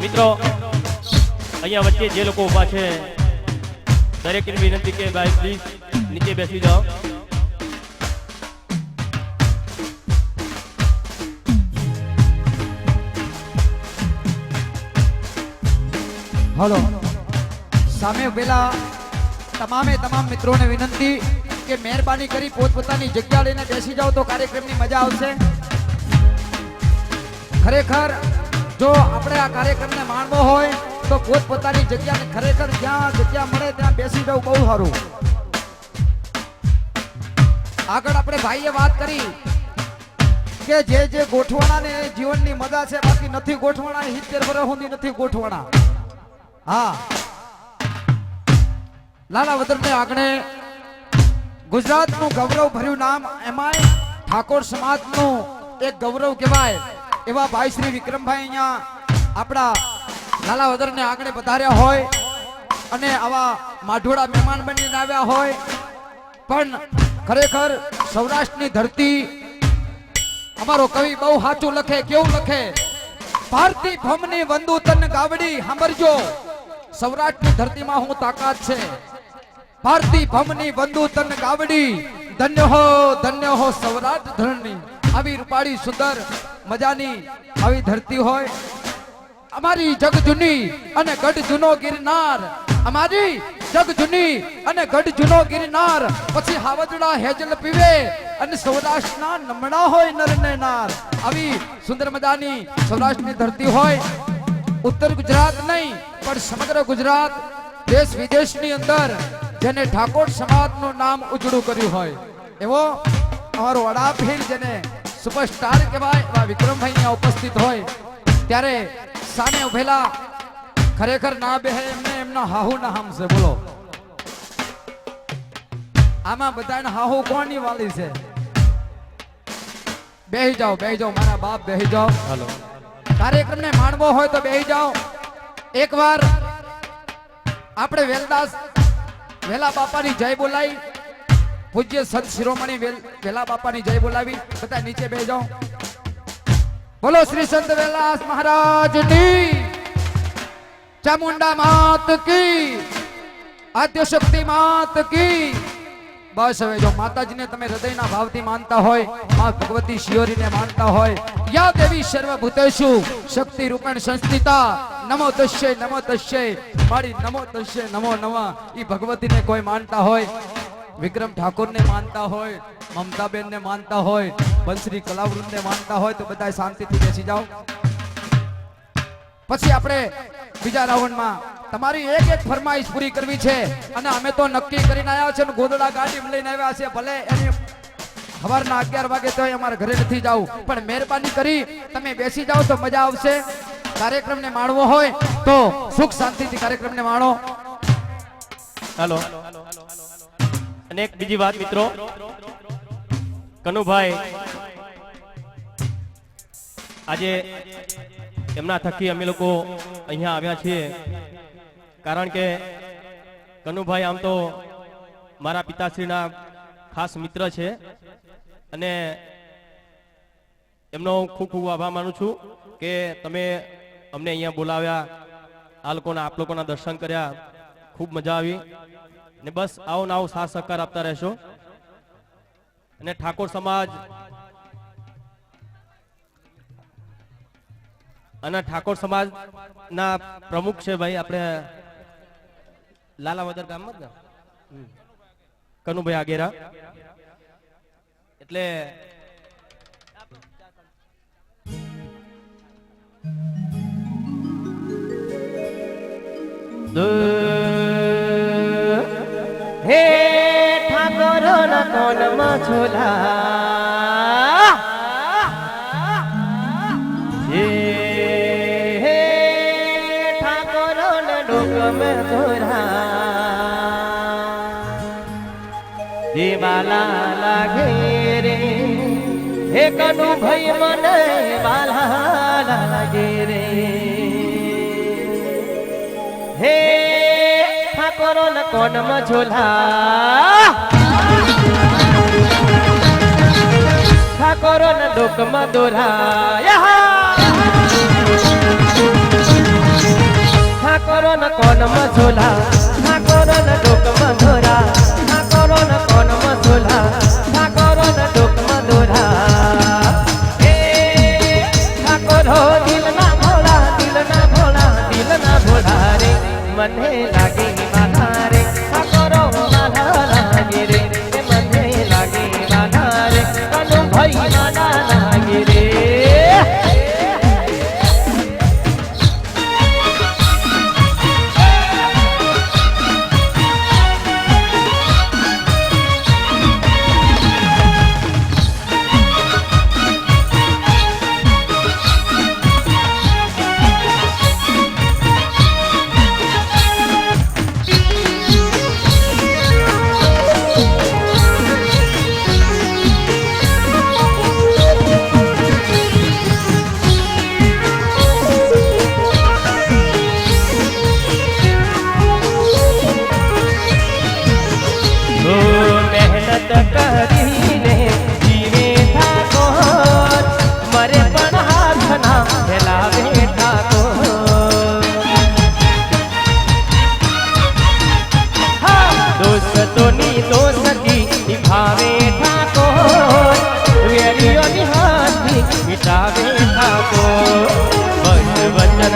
મિત્રો અહીંયા વચ્ચે જે લોકો ઊભા છે દરેકને વિનંતી કે ભાઈ પ્લીઝ નીચે બેસી જાઓ હલો સામે ઉભેલા તમામ મિત્રોને વિનંતી કે મહેરબાની કરી પોતપોતાની જગ્યા લઈને બેસી જાઓ તો કાર્યક્રમની મજા આવશે ખરેખર જો આપણે આ કાર્યક્રમને માણવો હોય તો પોતપોતાની જગ્યાને ખરેખર જ્યાં જગ્યા મળે ત્યાં બેસી જવું બહુ સારું આગળ આપણે ભાઈએ વાત કરી કે જે ગોઠવાના ને જીવનની મજા છે બાકી નથી ગોઠવાના 70 વર્ષ સુધી નથી ગોઠવાના હા લાલા વતનને આગળ ગુજરાતનું ગૌરવ ભર્યું નામ એમાંય ઠાકોર સમાજનું એક ગૌરવ કહેવાય એવા ભાઈ શ્રી વિક્રમભાઈ અહીંયા આપણા લાલા વતનને આગળ પધાર્યા હોય અને આવા માઢોળા મહેમાન બનીને આવ્યા હોય પણ ખરેખર સૌરાષ્ટ્રની ધરતી અમારો કવિ બહુ સાચું લખે કેવું લખે ભારતી ભમની વંદુ તન ગાવડી સાંભળજો સૌરાષ્ટ્રની ધરતીમાં હું તાકાત છે ભારતી ભમની વંદુ તન ગાવડી ધન્ય હો સૌરાષ્ટ્ર ધરણી આવી રૂપાળી સુંદર મજાની આવી ધરતી હોય અમારી જગ જૂની અને ગઢ જૂનો ગિરનાર અમારી જગ જૂની અને ગઢ જૂનો ગિરનાર પછી હાવજડા હેજલ પીવે અને સૌરાષ્ટ્રના નમણા હોય નર ને નાર આવી સુંદર મજાની સૌરાષ્ટ્રની ધરતી હોય ઉત્તર ગુજરાત નહીં પણ સમગ્ર ગુજરાત દેશ વિદેશની અંદર જેને ઠાકોર સમાજનું નામ ઉજળું કર્યું હોય એવો અમારો વડાપીર જેને સુપરસ્ટાર કહેવાય એવા વિક્રમભાઈ અહીંયા ઉપસ્થિત હોય ત્યારે સામે ઉભેલા ખરેખર ના બેહે એમને એમના હાહુ ના હામ છે બોલો આમાં બધાને હાહુ કોની વાલી છે બેહી જાઓ મારા બાપ બેહી જાઓ હાલો કાર્યક્રમને માણવો હોય તો બેહી જાઓ એકવાર આપણે વેલા બાપાની જય બોલાવી પૂજ્ય સંત શિરોમણી વેલા બાપાની જય બોલાવી બધા નીચે બેહી જાઓ બોલો શ્રી સંત વેલાસ મહારાજની ચામુંડા માત કી આદ્ય શક્તિ માત કી બસ હવે જો માતાજીને તમે હૃદયના ભાવથી માનતા હોય માં ભગવતી શિયોરીને માનતા હોય યા દેવી સર્વભૂતેષુ શક્તિ રૂપેણ સંસ્થિતા નમો તસ્ય મારી નમો તસ્ય નમો નમઃ ઈ ભગવતીને કોઈ માનતા હોય વિક્રમ ઠાકોરને માનતા હોય મમતાબેનને માનતા હોય બંસરી કલાવૃંદને માનતા હોય તો બધા શાંતિથી બેસી જાઓ પછી આપણે બીજા રાઉન્ડમાં તમારી એક એક ફરમાઈશ પૂરી કરવી છે અને અમે તો નક્કી કરીને આવ્યા છે ને ગોદડા ગાડી લઈને આવ્યા છે ભલે એની સવારના 11 વાગે તો અમારે ઘરે નથી જવું પણ મહેરબાની કરી તમે બેસી જાઓ તો મજા આવશે કાર્યક્રમને માણવો હોય તો સુખ શાંતિથી કાર્યક્રમને માણો હાલો અને એક બીજી વાત મિત્રો કનુભાઈ આજે એમના થકી અમે લોકો અહીંયા આવ્યા છીએ કારણ કે કનુભાઈ આમ તો મારા પિતાશ્રીના ખાસ મિત્ર છે અને એમનો ખૂબ ખૂબ આભાર માનું છું કે તમે અમને અહીંયા બોલાવ્યા આપ લોકોના દર્શન કર્યા ખૂબ મજા આવી ને બસ આવો ને આવો સાથ સહકાર આપતા રહેશો અને ઠાકોર સમાજ અને ઠાકોર સમાજના પ્રમુખ છે ભાઈ આપણે લાલાવદર ગામમાં જ ને કનુભાઈ આગેરા એટલે હે ઠાકોર ના કોનમાં છોલા હે ઠાકોર ના ડોકમાં છોરા દેવાલા લાગે રે હે કનુ ભાઈ મને વાલા લાગે રે હે ઠાકોરો ન કોનમાં ઝોલા ઠાકોરો ન ડોકમાં દોરા ઠાકોરો ન કોનમાં ઝોલા ઠાકોરો ન ડોકમાં દોરા ઠાકોરો ન કોનમાં ઝોલા ઠાકોરો ન ડોકમાં દોરા હે ઠાકોરો દિલના ભોળા દિલના ભોળા દિલના ભોળા રે મને લાગે વાલા રે ઠાકોરો વાલા લાગે રે મને લાગે વાલા રે કનુ ભાઈ વાલા લાગે રે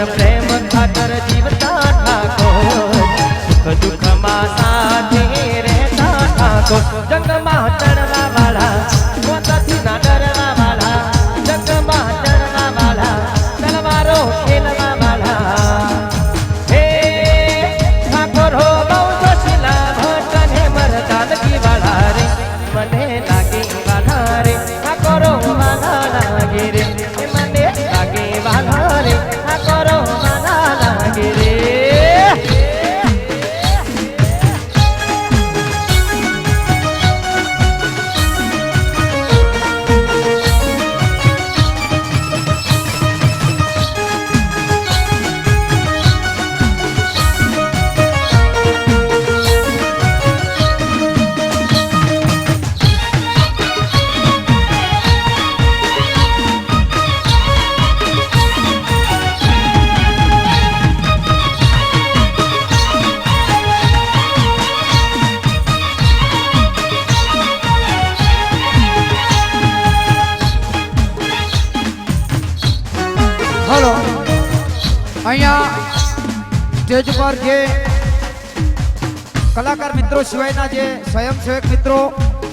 પ્રેમ ખાતર જીવતા ઠાકોર સુખ દુઃખમાં સાથે રહેતા ઠાકોર જંગમાં ચડવા વાળા મોતથી ના ડરવા વાળા જંગમાં ચડવા વાળા તલવારો ખેલવા વાળા હે ઠાકોર હો બહુ જોશીલા ભટન હે મરદાનગી વાળા રે મને લાગે વાળા રે ઠાકોરો વાળા લાગે રે મને લાગે વાળા રે ઠાકોરો વાળા લાગે રે હલો અહીંયા સ્ટેજ પર જે કલાકાર મિત્રો સિવાયના જે સ્વયંસેવક મિત્રો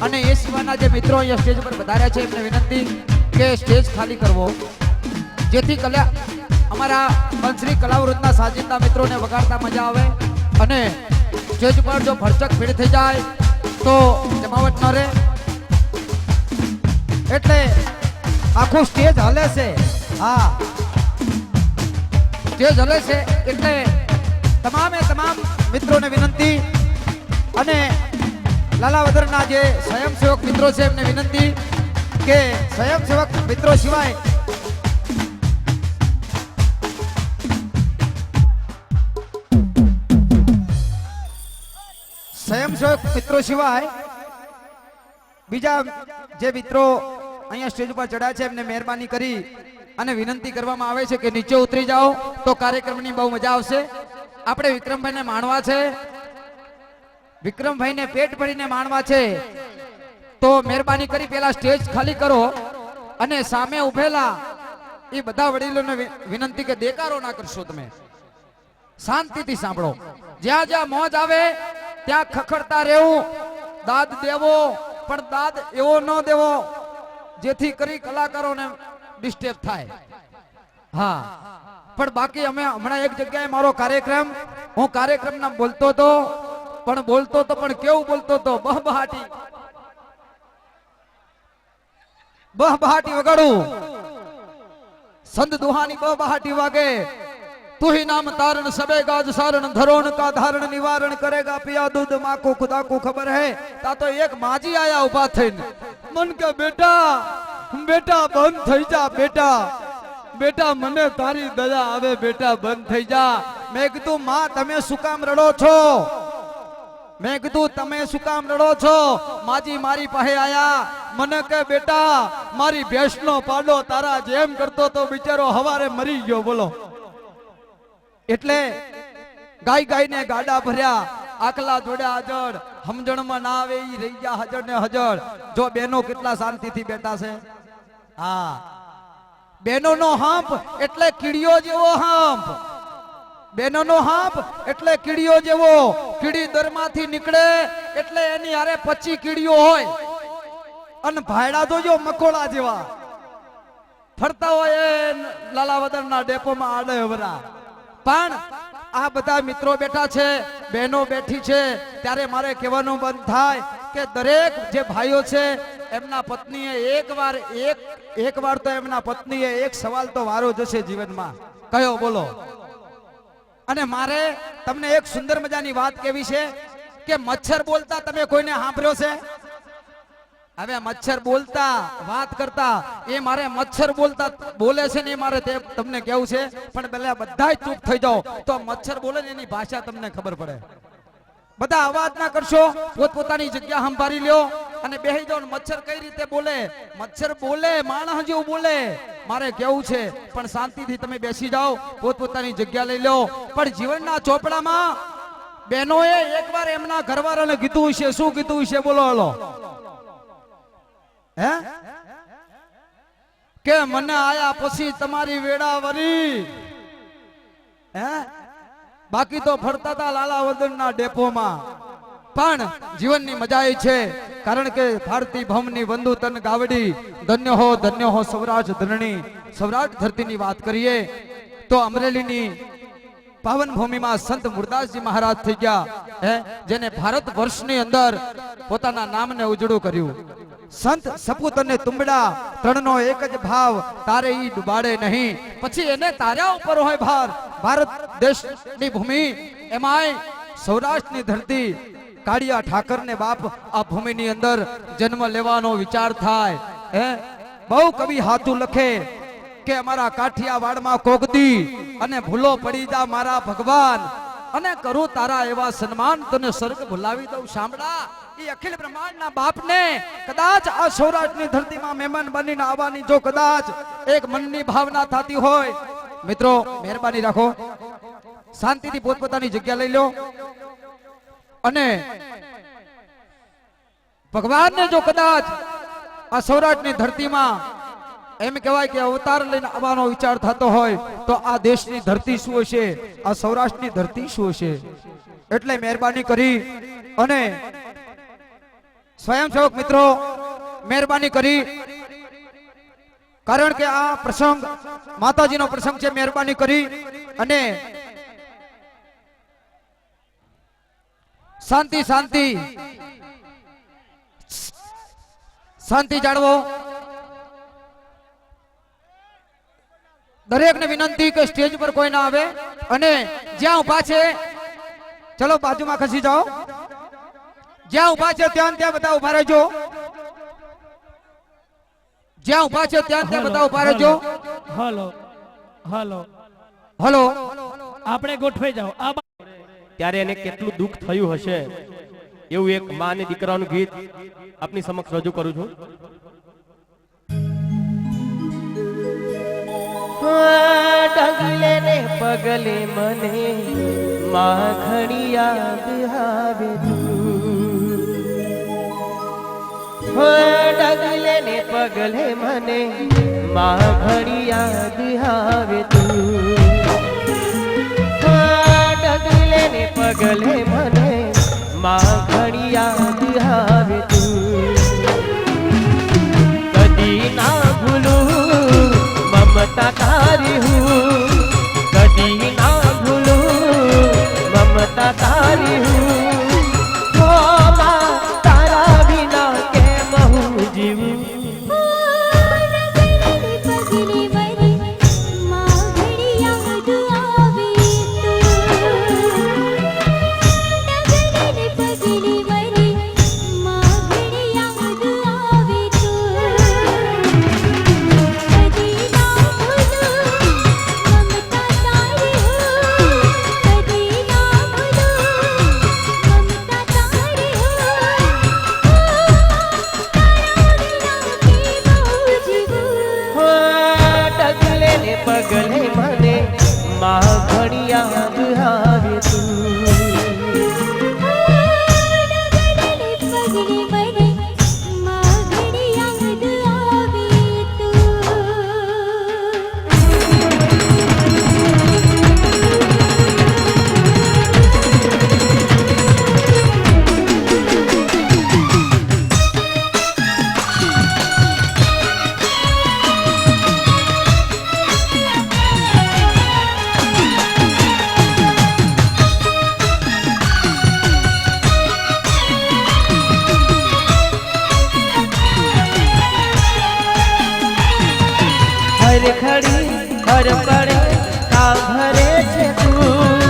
અને એ સિવાયના જે મિત્રો અહીંયા સ્ટેજ પર વધાર્યા છે એમને વિનંતી કે સ્ટેજ ખાલી કરવો જેથી અમારા બંસરી કલાવૃતના સાજિંદા મિત્રોને વગાડતા મજા આવે અને સ્ટેજ પર જો ભરચક ભીડ થઈ જાય તો જમાવટ ન રહે, એટલે આખું સ્ટેજ હલે છે. હા, સ્ટેજ હલે છે એટલે તમામે તમામ મિત્રોને વિનંતી અને લાલાવદરના જે સ્વયંસેવક મિત્રો છે એમને વિનંતી કે સ્વયંસેવક મિત્રો સિવાય બીજા જે મિત્રો અહીંયા સ્ટેજ ઉપર ચડ્યા છે એમને મહેરબાની કરી અને વિનંતી કરવામાં આવે છે કે નીચે ઉતરી જાઓ તો કાર્યક્રમની બહુ મજા આવશે. આપણે વિક્રમભાઈને માણવા છે, વિક્રમભાઈને પેટ ભરીને માણવા છે, તો મહેરબાની કરી પેલા સ્ટેજ ખાલી કરો અને સામે ઉભેલા એ બધા વડીલોને વિનંતી કે દેકારો ના કરશો, તમે શાંતિથી સાંભળો. જ્યાં જ્યાં મોજ આવે ત્યાં ખખડતા રહેવું, દાદ દેવો પણ દાદ એવો ન દેવો જેથી કરી કલાકારોને ડિસ્ટર્બ થાય. હા, પણ બાકી અમે હમણાં એક જગ્યાએ મારો કાર્યક્રમ, હું કાર્યક્રમના બોલતો હતો પણ કેવું બોલતો હતો, બહબહાટી વગાડું, સંત દુહાની બહબહાટી વાગે. तू ही नाम तारण सबे गाज सारण धरोण का धारण निवारण करेगा पिया दूध माँ को खुदा को खबर है. ता तो एक माजी आया उभा थईने मन के बेटा बेटा બંધ થઈ જા, બેટા બેટા મને તારી દયા આવે, બેટા બંધ થઈ જા. મેં કીધું માં તમે શું કામ રડો છો, મેં કીધું તમે શું કામ રડો છો. માજી મારી પાસે આયા, મને કે બેટા મારી ભેંસનો પાડો તારા જેમ કરતો તો બિચારો હવારે મરી ગયો. બોલો, એટલે ગાય ને ગાડા ભર્યા, આકલા જોડ્યા અજડ, સમજણમાં ના આવે ઈ રહી ગયા હજડ ને હજડ. જો બેનો કેટલા શાંતિથી બેઠા છે. હા, બેનોનો હાંપ એટલે કીડીઓ જેવો હાંપ, બેનોનો હાંપ એટલે કીડીઓ જેવો. કીડી દરમાંથી નીકળે એટલે એની હારે 25 કીડીઓ હોય અને ભાયડા જોજો મકોડા જેવા ફરતા હોય લાલાવદરના ડેપોમાં આડે વરા. પણ આ બધા મિત્રો બેઠા છે, બહેનો બેઠી છે, ત્યારે મારે કહેવાનું બંધ થાય કે દરેક જે ભાઈઓ છે એમના પત્નીએ એક વાર તો એમના પત્નીએ એક સવાલ તો વારો જશે જીવનમાં. કયો બોલો? અને મારે તમને એક સુંદર મજાની વાત કહેવી છે કે મચ્છર બોલતા તમે કોઈને સાંભળ્યો છે? હવે મચ્છર બોલતા વાત કરતા એ મારે મચ્છર બોલતા બોલે છે ને એ મારે તમને કેવું છે, પણ પહેલા બધા ચૂપ થઈ જાઓ તો મચ્છર બોલે ને એની ભાષા તમને ખબર પડે. બધા અવાજ ના કરશો, પોતપોતાની જગ્યા સંભાળી લ્યો અને બેહી જાઓ. મચ્છર કઈ રીતે બોલે? મચ્છર બોલે માણસ જેવું બોલે, મારે કેવું છે, પણ શાંતિથી તમે બેસી જાઓ, પોતપોતાની જગ્યા લઈ લો. પણ જીવનના ચોપડામાં બહેનોએ એકવાર એમના ઘરવાળાને કીધું છે, શું કીધું છે બોલો? હલો, હે કે મને આયા પછી તમારી વેડાવરી, હે બાકી તો ફરતા હતા લાલાવદરના ડેપોમાં. પણ જીવનની મજા એ છે કારણ કે ભારતી ભમની વંદુ તન ગાવડી, ધન્ય હો સૌરાષ્ટ્ર ધરણી. સૌરાષ્ટ્ર ધરતીની વાત કરીએ તો અમરેલીની પાવન ભૂમિમાં સંત મુરદાસજી મહારાજ થઈ ગયા, હે જેને ભારત વર્ષની અંદર પોતાના નામને ઉજળું કર્યું. સંત સપૂત અને તુંબડા ત્રણનો એક જ ભાવ, તારે ઈ ડુબાડે નહીં. પછી એને તાર્યા ઉપર હોય ભાર. ભારત દેશની ભૂમિ, એમાંય સૌરાષ્ટ્રની ધરતી, કાળિયા ઠાકર ને બાપ આ ભૂમિની અંદર જન્મ લેવાનો વિચાર થાય. હે બહુ કવિ હાથું લખે કે અમારા કાઠિયાવાડમાં કોકદી અને ભૂલો પડી જા મારા ભગવાન, અને કરું તારા એવા સન્માન તને સ્વર્ગ ભૂલાવી દઉં. સાંભળા, એ અખિલ બ્રહ્માંડના બાપને કદાચ આ સૌરાષ્ટ્રની ધરતીમાં મહેમાન બનીને આવવાની જો કદાચ એક મનની ભાવના થતી હોય, મિત્રો મહેરબાની રાખો, શાંતિથી પોતપોતાની જગ્યા લઈ લો. અને ભગવાનને જો કદાચ આ સૌરાષ્ટ્રની ધરતીમાં એમ કહેવાય કે અવતાર લઈને આવવાનો વિચાર થતો હોય તો આ દેશની ધરતી શું હશે, આ સૌરાષ્ટ્રની ધરતી શું હશે? એટલે મહેરબાની કરી અને સ્વયંસેવક મિત્રો મહેરબાની કરી કારણ કે આ પ્રસંગ માતાજીનો પ્રસંગ છે. મહેરબાની કરી અને શાંતિ શાંતિ શાંતિ જાળવો. દરેકને વિનંતી કે સ્ટેજ પર કોઈ ના આવે અને જ્યાં ઊભા છે ચલો બાજુમાં ખસી જાઓ. જ્યાં ઊભા છે ત્યાં બધા ઊભા રહેજો. જ્યાં ઊભા છે ત્યાં બધા ઊભા રહેજો. હાલો હાલો હલો આપણે ગોઠવાઈ જાઓ. આ ત્યારે એને કેટલું દુઃખ થયું હશે એવું એક માં અને દીકરાનું ગીત આપની સમક્ષ રજૂ કરું છું. ડગલે ને પગલે મને માં ઘણી યાદ આવે તું. ડગલે ને પગલે મને માં ઘણી યાદ આવે તું. ડગલે ને પગલે મને માં ઘણી યાદ આવે તું. કદી ના ભૂલું મમતા તારી હું, કદી ના ભૂલું મમતા તારી હું. ઓ માં તારા વિના કેમ હું જીવું. પગલે મને માં ઘણી યાદ આવે તું. हर घड़ी हर पड़े કા ભરે છે તું.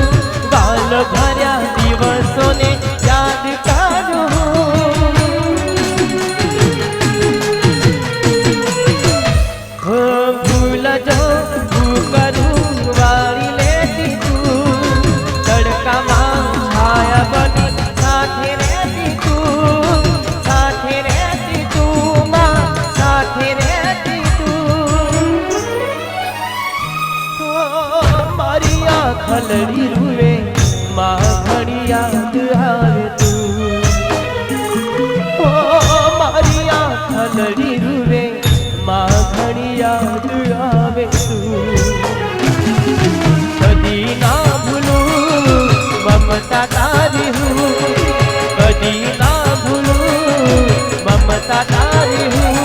ગાલ ભર્યા દિવસોને યાદ કરું. ભૂલ જો હું કરું વાળી લેતી તું. તડકામાં છાયા બની સાથે રહેતી તું. સાથે રહેતી તું માં સાથે રહેતી તું. મારી આ ખલડી રૂવે માં ઘણી યાદ આવે તું. ઓ મારી આ ખલડી રૂવે માં ઘણી યાદ આવે તું. કદી ના ભૂલું મમતા તારી હું, કદી ના ભૂલું મમતા તારી હું.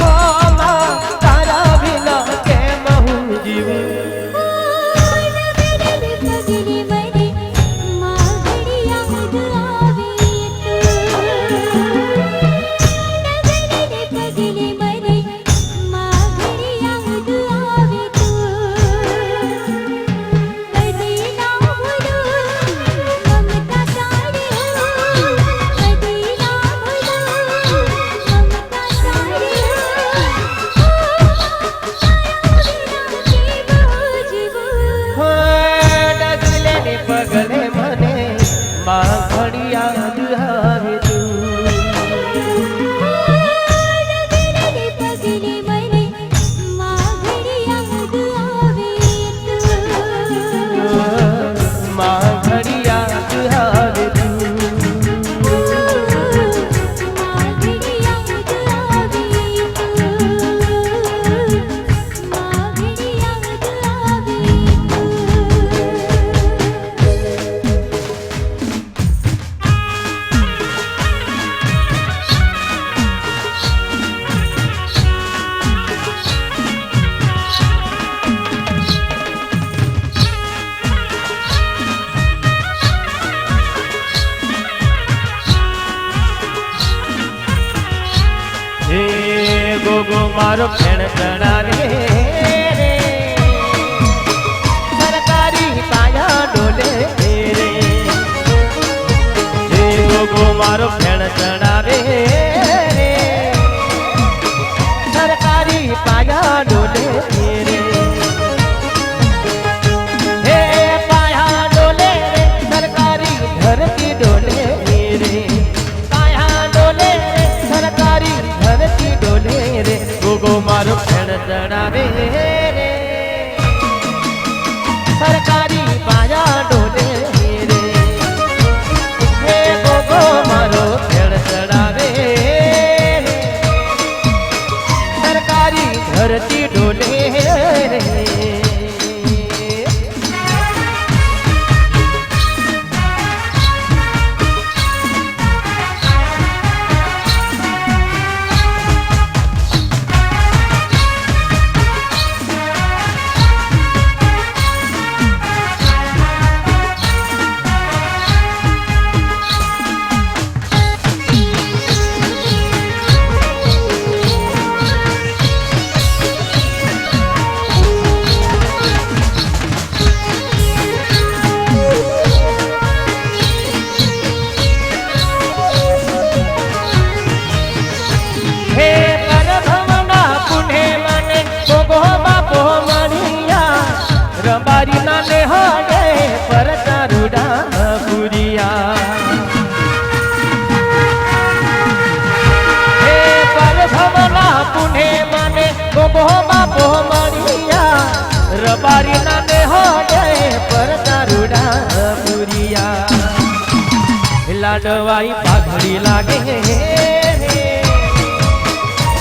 ઓ માં તારા વિના કેમ હું જીવું. ગોગો મારો ફેણ ચડાવે રે સરકારી પાયા ડોલે રે હે ગોગો મારો ફેણ ચડાવે રે સરકારી પાયા ડોલે રે હે પાયા ડોલે રે સરકારી ધરતી ડોલે રે પાયા ડોલે રે સરકારી ધરતી ડોલે રે ગોગો મારો ફેણ ચડાવે રે સરકારી પાયા ડોલે રે હે ગોગો મારો ફેણ ચડાવે રે સરકારી ધરતી ડોલે રે હે પરભવના પુણે મને ગોગો બાપો મણિયા રંબારી ના નેહાડે પરતા રૂડા પુરિયા હે પરભવના પુણે મને ગોગો બાપો મણિયા રંબારી ના નેહાડે પરતા રૂડા પુરિયા લાડવાઈ પાઘડી લાગે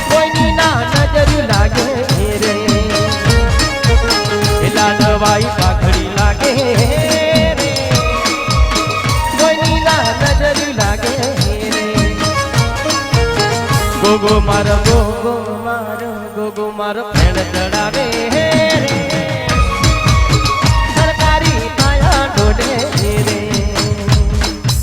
કોઈની ના નજર લાગે રે લાડવાઈ પાઘડી લાગે રે કોઈની ના નજર લાગે રે ગોગો મારો ફેણ ચડાવે રે સરકારી પાયા ડોલે રે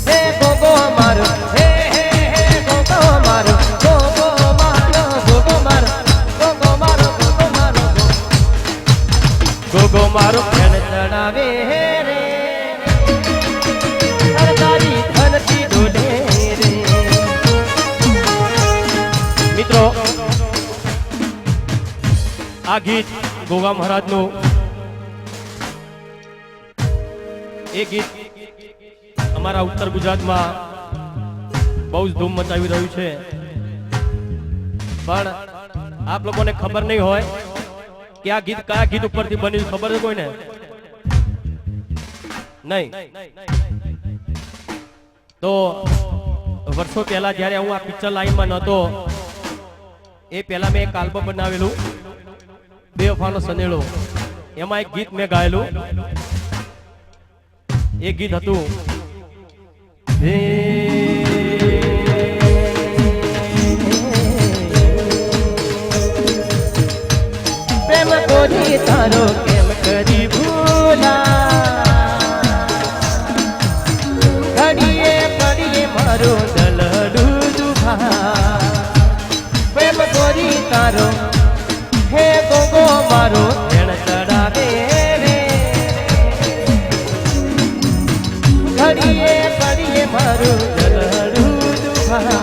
હે ગોગો મારો હે હે હે ગોગો મારો ગોગો મારો ગોગો મારો ગોગો મારો ગોગો મારો ગોગો મારો ફેણ ચડાવે રે સરકારી ધરતી ડોલે રે મિત્રો આ ગીત ગોગા મહારાજનું એ ગીત અમારા ઉત્તર ગુજરાતમાં બહુ જ ધૂમ મચાવી રહ્યું છે પણ આપ લોકોને ખબર નહીં હોય કે આ ગીત કયા ગીત ઉપરથી બન્યું ખબર છે કોઈને નહીં તો વર્ષો પહેલા જ્યારે હું આ પિક્ચર લાઈનમાં નહોતો એ પહેલા મેં એક આલ્બમ બનાવેલું બેવફાનો સનેડો એમાં એક ગીત મેં ગાયેલું એ ગીત હતું પ્રેમ કોની તારો કેમ કરી ભૂલા ઘડીએ પડીએ મારો દલડું દુભા પ્રેમ કોની તારો હે ગોગો મારો ફેણ ચડાવે રે ઘડીએ પડીએ મારું દલડું દુભા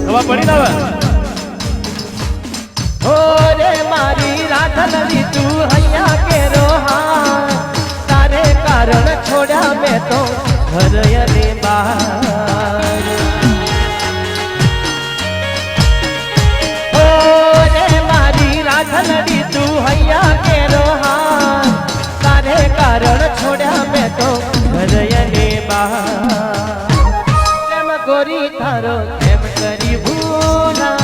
ખબર પડી ના હો રે મારી રાધનરી તું હૈયા કેરો હા તારે કારણ છોડ્યા મેં તો ઘર અને બહાર હો રે મારી રાધનરી તું હૈયા કેરો હા તારે કારણ છોડ્યા મેં તો ઘર અને બહાર પ્રેમ ગોરી તારો કેમ કરી ભૂલા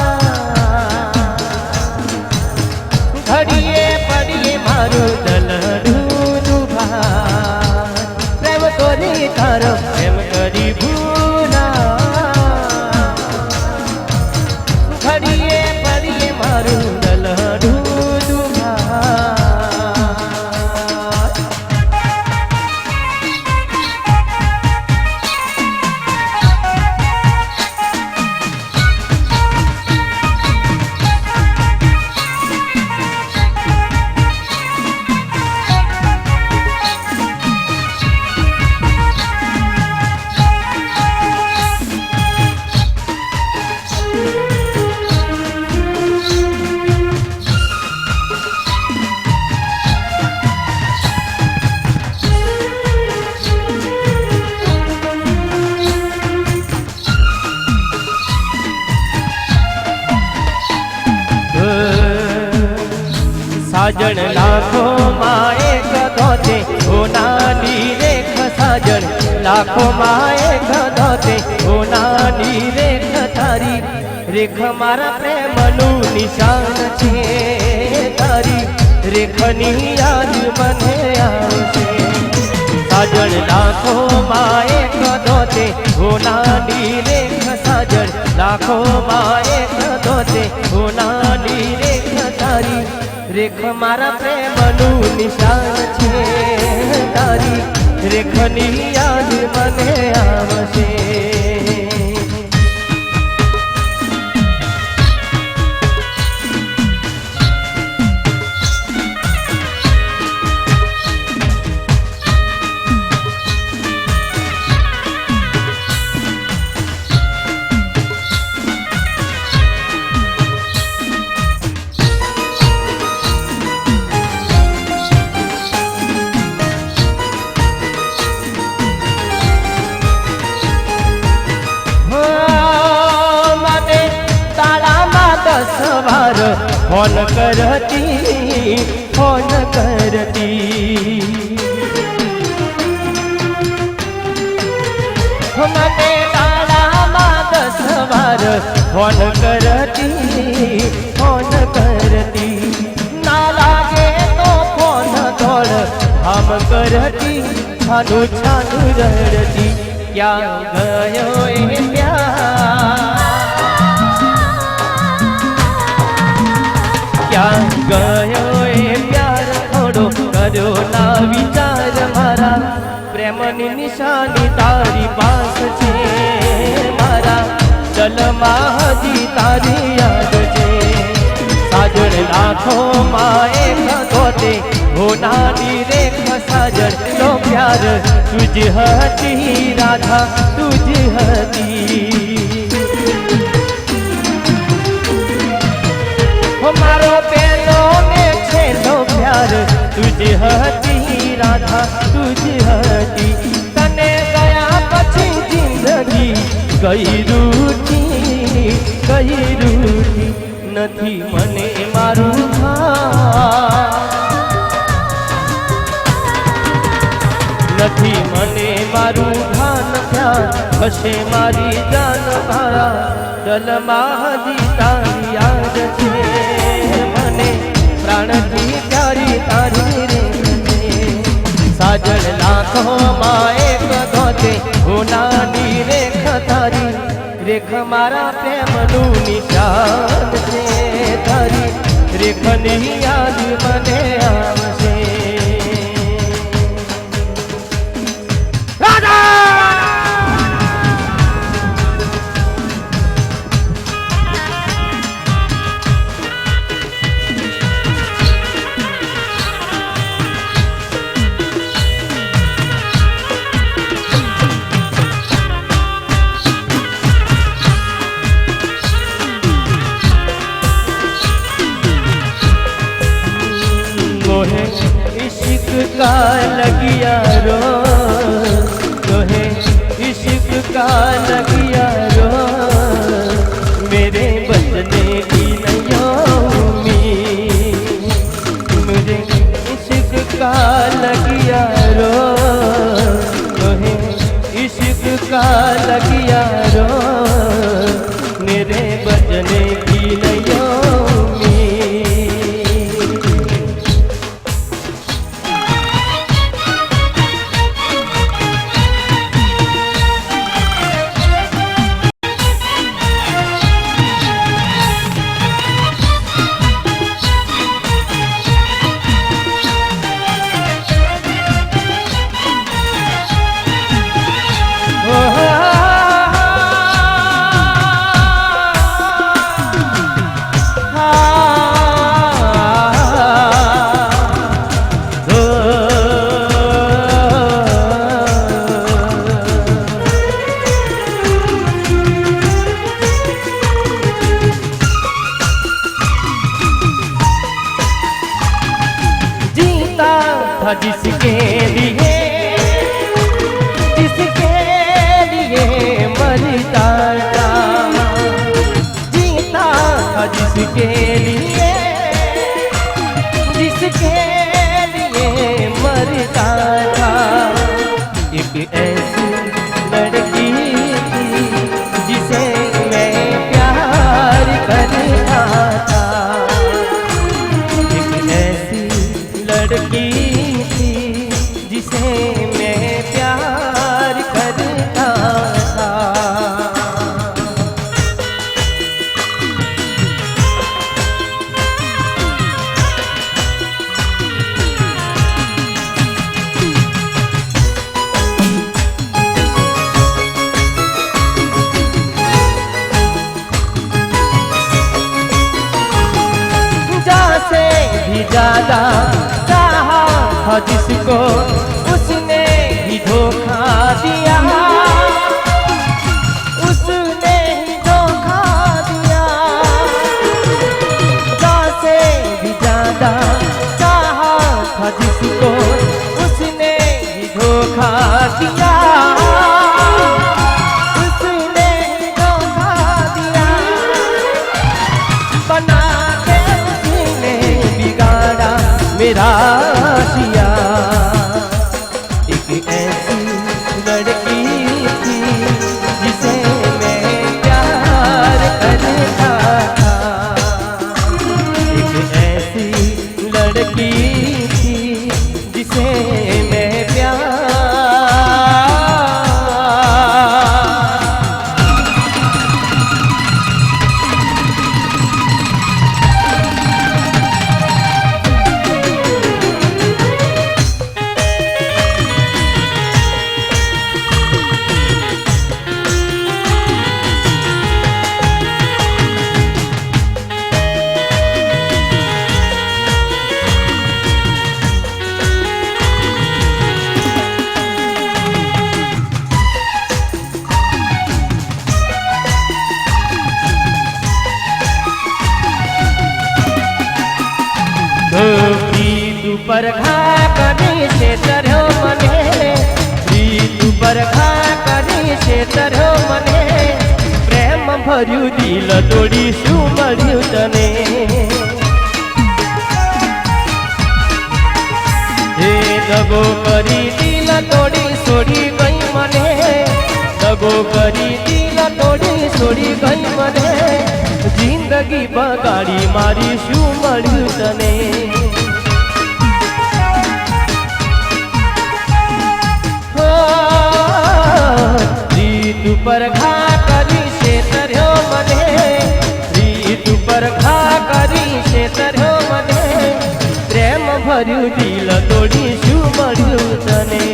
ઘડીએ પડીએ મારું દલડું દુભા પ્રેમ ગોરી તારો કેમ કરી ભૂલા ઘડીએ પડીએ મારું દલડું દુભા साजन लाखों माए गधोते होनानी रेख साजन लाखों माए गधोते होनानी रेख थारी रेख मारा प्रेमनु निशान छे तारी रेखनी याद मने आवशे साजन लाखों माए गधोते होनानी रेख साजन लाखों माए गधोते होनानी रेख तारी रेख मारा प्रेमनु निशान छे तारी रेखनी याद मने आवशे सवार फोन करती મને તાળામાં 10 વાર ફોન કરતી ના લાગે તો ફોન તોડ આમ કરતી છાનું છાનું રડતી ક્યાં ગયો એ પ્યાર क्या गयो ए प्यार थोड़ो करो ना विचार मारा प्रेमनी निशानी तारी पास छे मारा जलमा हजी तारी याद छे साजन लाखों माए गधोते होनानी रेख साजन तो प्यार तुझ हती राधा तुझ हती मारो पेलो ने छेलो प्यार तुझे हती राधा तुझे हती तने गया पछी जिंदगी गई रूठी नथी मने मारू नथी मने मारू भान प्यार बसे मारी जान भारा दलमा हजी तारी याद छे मने प्राण थी प्यारी तारी रे साजन लाखों माए गधोते होनानी रेख तारी रेख मारा प्रेमनु निशान छे तारी रेखनी याद मने आवशे मोहे इश्क का लगिया रो तोहे इश्क का लगिया रो मेरे बचने की नहीं उम्मीद मुझे इश्क का लगिया रो तोहे इश्क का लगिया रो मेरे बचने की नहीं था जिसके लिए मरता था, जीता था जिसके लिए जिसके लिए मरता था। एक ऐसी लड़की थी जिसे मैं प्यार करता था। एक ऐसी लड़की थी जिसे मैं प्यार करता था। से भी ज्यादा चाहा था जिसको उसने ही धोखा दिया। उसने ही धोखा दिया। से भी ज्यादा चाहा था जिसको उसने ही धोखा दिया। उसने ही धोखा दिया। बना मेरा सिया। एक ऐसी लड़की थी जिसे मैं प्यार करता था। एक ऐसी लड़की थी जिसे मैं प्यार। पर घा करी से तरहो मने। प्रीत पर घा करी से तरहो मने। प्रेम भर्યું દિલ તોડી શું મળ્યું તને। હે દગો કરી દિલ તોડી છોડી ગઈ મને। દગો કરી દિલ તોડી છોડી ગઈ મને। જિંદગી બગાડી મારી શું મળ્યું તને। રીત પર ઘા કરી છે તર્યો મને। રીત પર ઘા કરી છે તર્યો મને। પ્રેમ ભર્યું દિલ તોડી શું મળ્યું તને।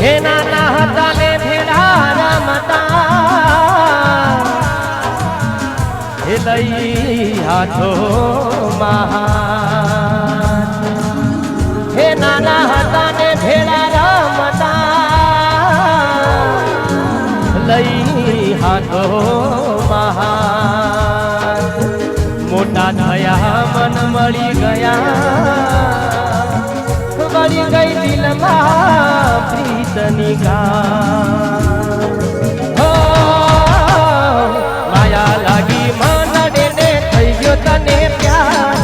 હે નાના હતા ને ભેડા રમતા। હે લઈ હાથોમાં હાથ। હે નાના હતા ને ભેડા રમતા। લઈ હાથોમાં હાથ। મોટા થયા મન મળી ગયા। મળી ગઈ દિલમાં પ્રીતની ગાથ। હો માયા લાગી મનડે ને થઈ ગયો તને પ્યાર।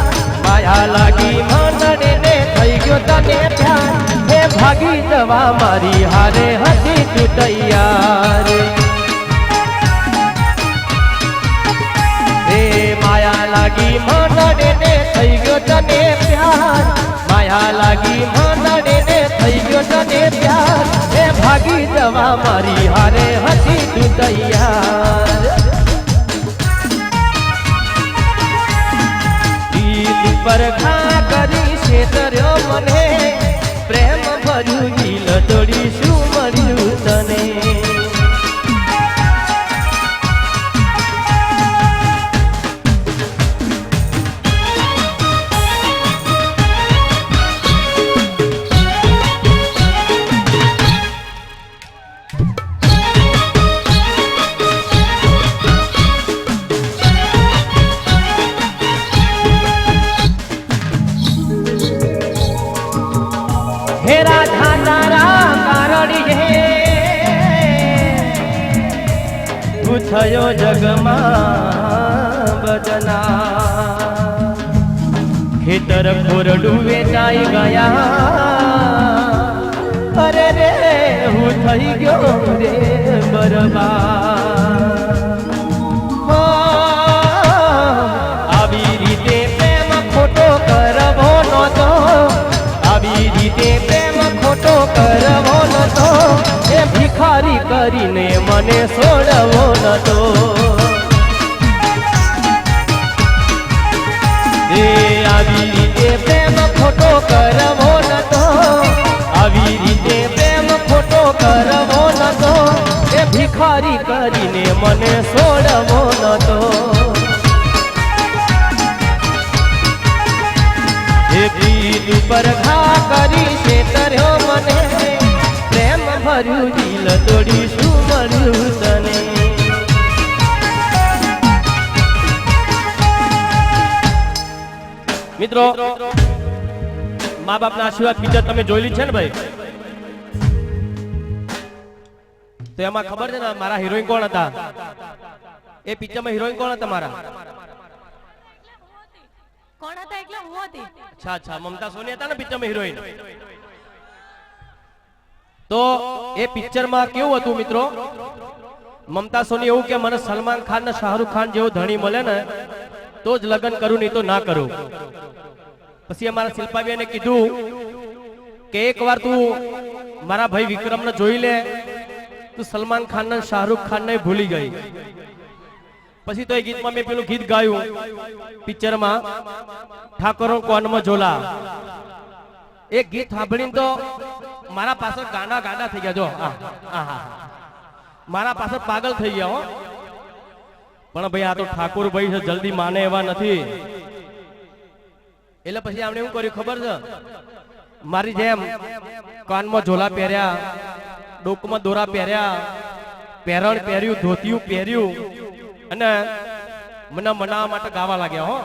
માયા લાગી મનડે ને થઈ ગયો તને પ્યાર। હે ભાગી જવા મારી હારે હતી તું તૈયાર। હે માયા લાગી મનડે ને થઈ ગયો તને પ્યાર। માયા લાગી મનડે ને થઈ ગયો તને પ્યાર। હે ભાગી જવા મારી હારે હતી તું તૈયાર। દિલ પર ઘા કરી છે તર્યો મને। થયો જગમાં બદના ખેતર ખોરડું વેચાઈ ગયા અરે રે હું થઈ ગયો રે બરબાદ હો, આવી રીતે પ્રેમ ખોટો કરવો નતો આવી રીતે પ્રેમ ખોટો કરવો નતો એ ભિખારી કરીને મને છોડવો નતો એ આવી રીતે પ્રેમ ખોટો કરવો નતો આવી રીતે પ્રેમ ખોટો કરવો નતો એ ભિખારી કરીને મને છોડવો નતો એ પીર ઉપર ઘા કરી છે તર્યો મને પ્રેમ ભર્યું દિલ તોડી શું મળ્યું તને મિત્રો મા બાપના આશીર્વાદ પિક્ચર તમે જોયેલી છે ને ભાઈ તો એમાં ખબર છે ને મારા હિરોઈન કોણ હતા એ પિક્ચરમાં હિરોઈન કોણ હતા મારા કોણ હતા એટલે હું હતી અચ્છા અચ્છા મમતા સોની હતા ને પિક્ચરમાં હિરોઈન તો એ પિક્ચરમાં કેવું હતું મિત્રો મમતા સોની એવું કે મને સલમાન ખાન ને શાહરુખ ખાન જેવો ધણી મળે ને તો જ લગ્ન કરું નહીં તો ના કરું પછી અમારા શિલ્પાબેને કીધું કે એકવાર તું મારા ભાઈ વિક્રમને જોઈ લે તું સલમાન ખાન ને શાહરુખ ખાન ને ભૂલી ગઈ પછી તો એ ગીતમાં મેં પેલું ગીત ગાયું પિક્ચરમાં ઠાકોરો કોનમાં ઝોલા એ ગીત સાંભળીને તો મારા પાછળ ગાંડા ગાંડા થઈ ગયા જો મારા પાછળ પાગલ થઈ ગયા હો પણ ભાઈ આ તો ઠાકોર ભાઈ છે જલ્દી માને એવા નથી એટલે પછી આમણે શું કર્યું ખબર છે મારી જેમ કાનમાં ઝોલા પહેર્યા ડોકમાં દોરા પહેર્યા પહેરણ પહેર્યું ધોતિયું પહેર્યું અને મને મનાવવા માટે ગાવા લાગ્યા હો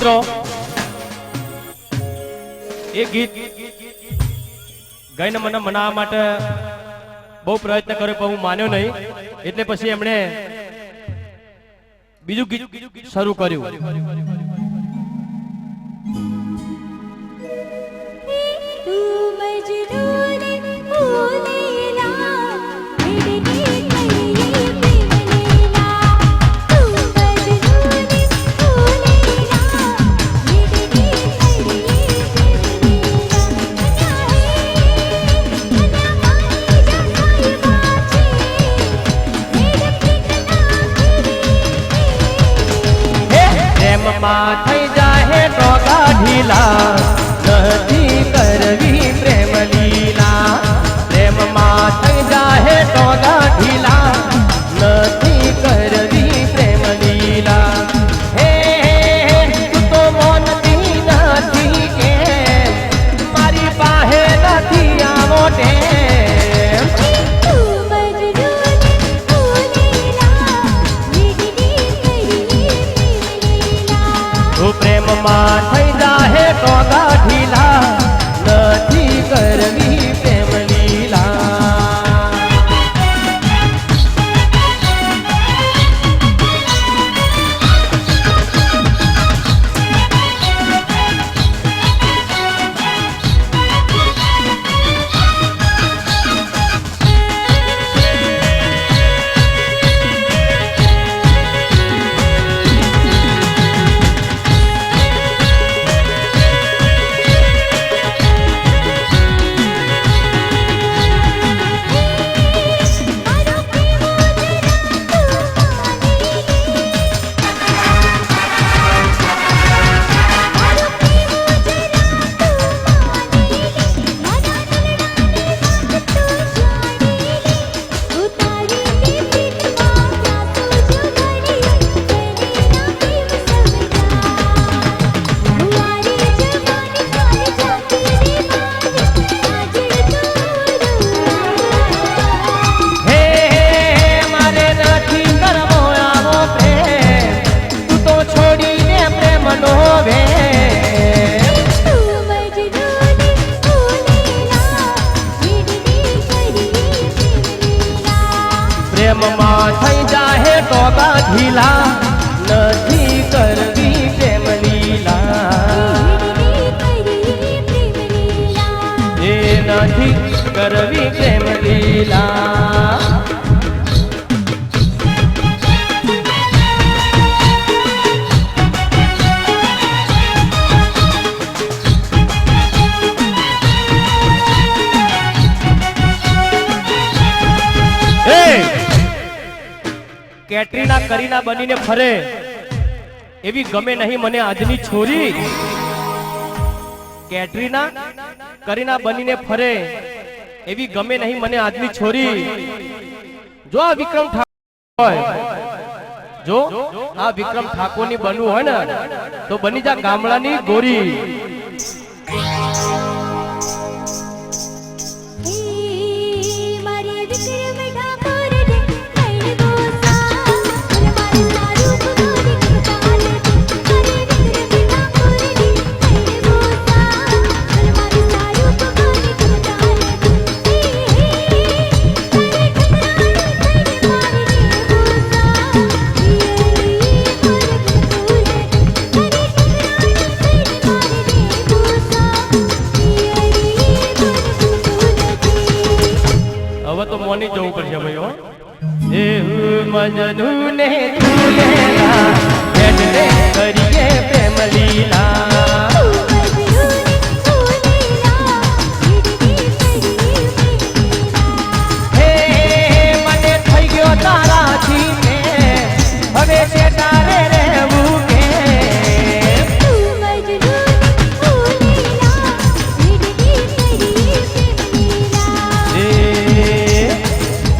મિત્રો એ ગીત ગાઈને મને મનાવવા માટે બહુ પ્રયત્ન કર્યો પણ હું માન્યો નહીં એટલે પછી એમણે બીજું ગીત શરૂ કર્યું. પ્રેમમાં થઈ જાહે ટોગા ઢીલા નથી કરવી પ્રેમ લીલા. પ્રેમમાં થઈ જાહે ટોગા ઢીલા નથી કરવી પ્રેમ લીલા. હે તું તો મોનતી નથી કે મારી પાસે નથી આવો ટેમ. પ્રેમમાં થઈ જાહે ટોગા ઢીલા નથી કરવી પ્રેમ લીલા. પ્રેમમાં થઈ જાહે ટોગા ઢીલા નથી કરવી પ્રેમ લીલા. એ નથી કરવી પ્રેમ લીલા. કેટરીના કરીના બનીને ફરે એવી ગમે નહીં મને આજની છોરી. કેટરીના કરીના બનીને ફરે એવી ગમે નહીં મને આજની છોરી. જો આ વિક્રમ ઠાકોર હોય, જો આ વિક્રમ ઠાકોરની બનવું હોય ને તો બની જા ગામડાની ગોરી. મોની જવું પડશે ભાઈઓ. એ મજનુ ને તુલેલા એટલે કરીએ પ્રેમ લીલા. હે મને થઈ ગયો તારાથી ને હવે છે તારે રહેવું કે.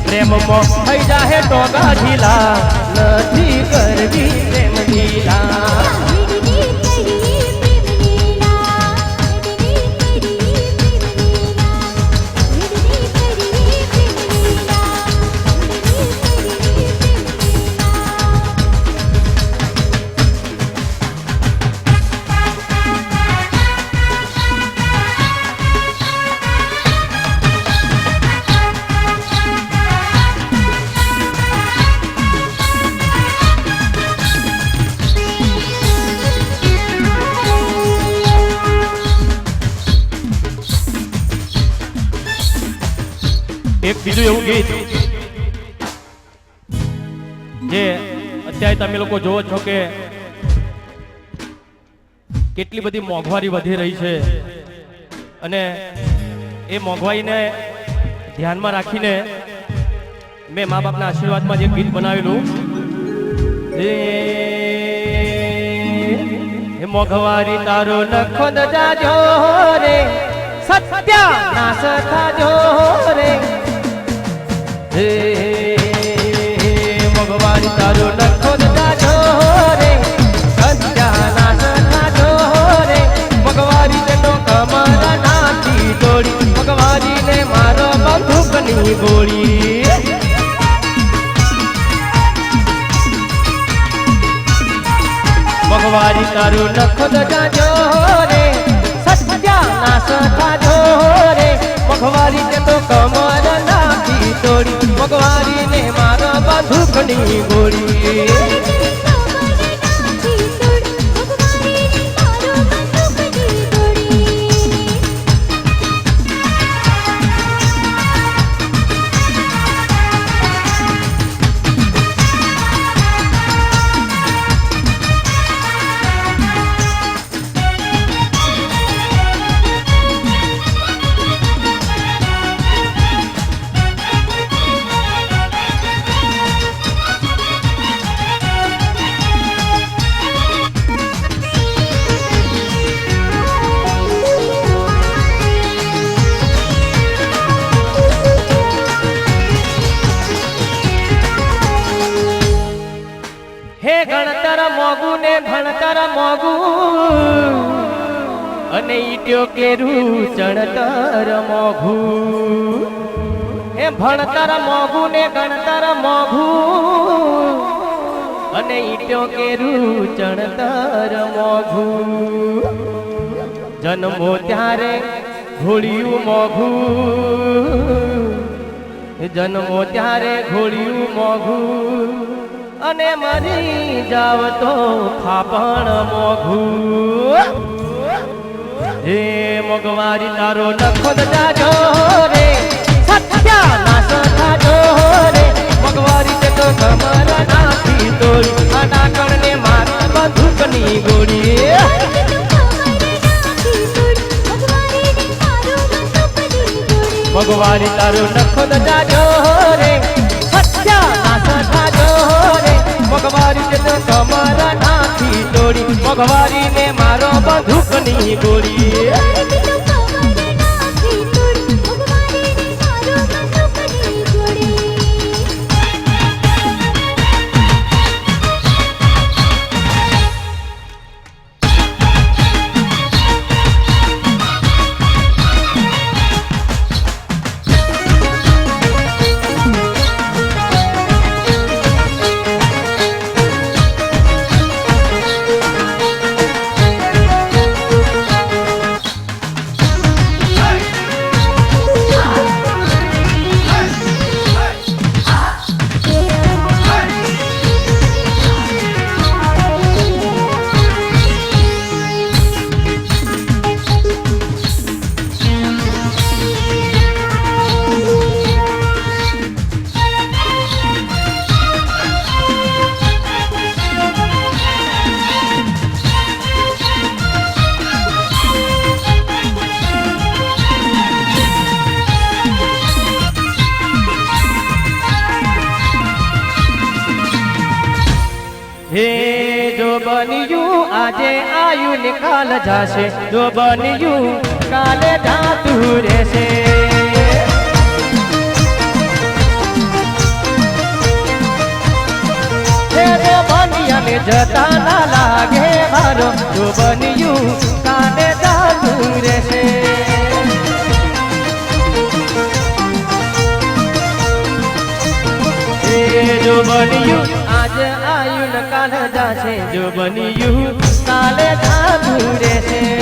પ્રેમમાં થઈ જાહે ટોગા ઢીલા નથી કરવી પ્રેમ લીલા. એક બીજું એવું ગીત જે અત્યારે તમે લોકો જોવો છો કે કેટલી બધી મોંઘવારી વધી રહી છે અને એ મોંઘવારીને ધ્યાનમાં રાખીને મેં મા બાપના આશીર્વાદમાં જે ગીત બનાવેલું એ મોંઘવારી તારો નખો જાજો રે સત્યાનાશ થાજો રે હે મોંઘવારી તારો નખો જાજો રે સત્યાનાશ થાજો રે મોંઘવારી તેનો કમર નાથી દોડી મોંઘવારીને મારો બંદૂકની ગોળી મોંઘવારી તારું નખો જાજો રે સત્યાનાશ થાજો રે મોંઘવારી તે તો કમર નાથી તોડી મોંઘવારીને મારો બંદૂકની ગોળી ગણતર મોગું ને ભણતર મોગું અને ઈટ્યો કેરું ચણતર મોઘું એ ભણતર મોગું ને ગણતર મોઘું અને ઈટ્યો કેરું ચણતર મોઘું જન્મો ત્યારે ઘોડિયું મોઘું જન્મો ત્યારે ઘોડિયું મોઘું અને મરી જાવ તો ખાપણ મોઘું હે મોંઘવારી તારો નખો જાજો રે સત્યાનાશ થાજો રે મોંઘવારી તે તો કમર નાથી તોડી આ ડાકણને મારા બંદૂકની ગોળી મોંઘવારી તારો નખો જાજો રે સત્યાનાશ થાજો રે મોંઘવારી તે તો કમર નાથી તોડી મોંઘવારીને મારો બંદૂકની ગોળી જો બન્યું આજે આયુ નિકાલ જાશે જો બન્યું કાલે જાતું રહેશે જો બન્યા ને જતા ના લાગે મારો જો બન્યું કાલે જાતું રહેશે જો બન્યું આજ આયુ ન કાલ જાશે જો બન્યું કાલે જાતું રહેશે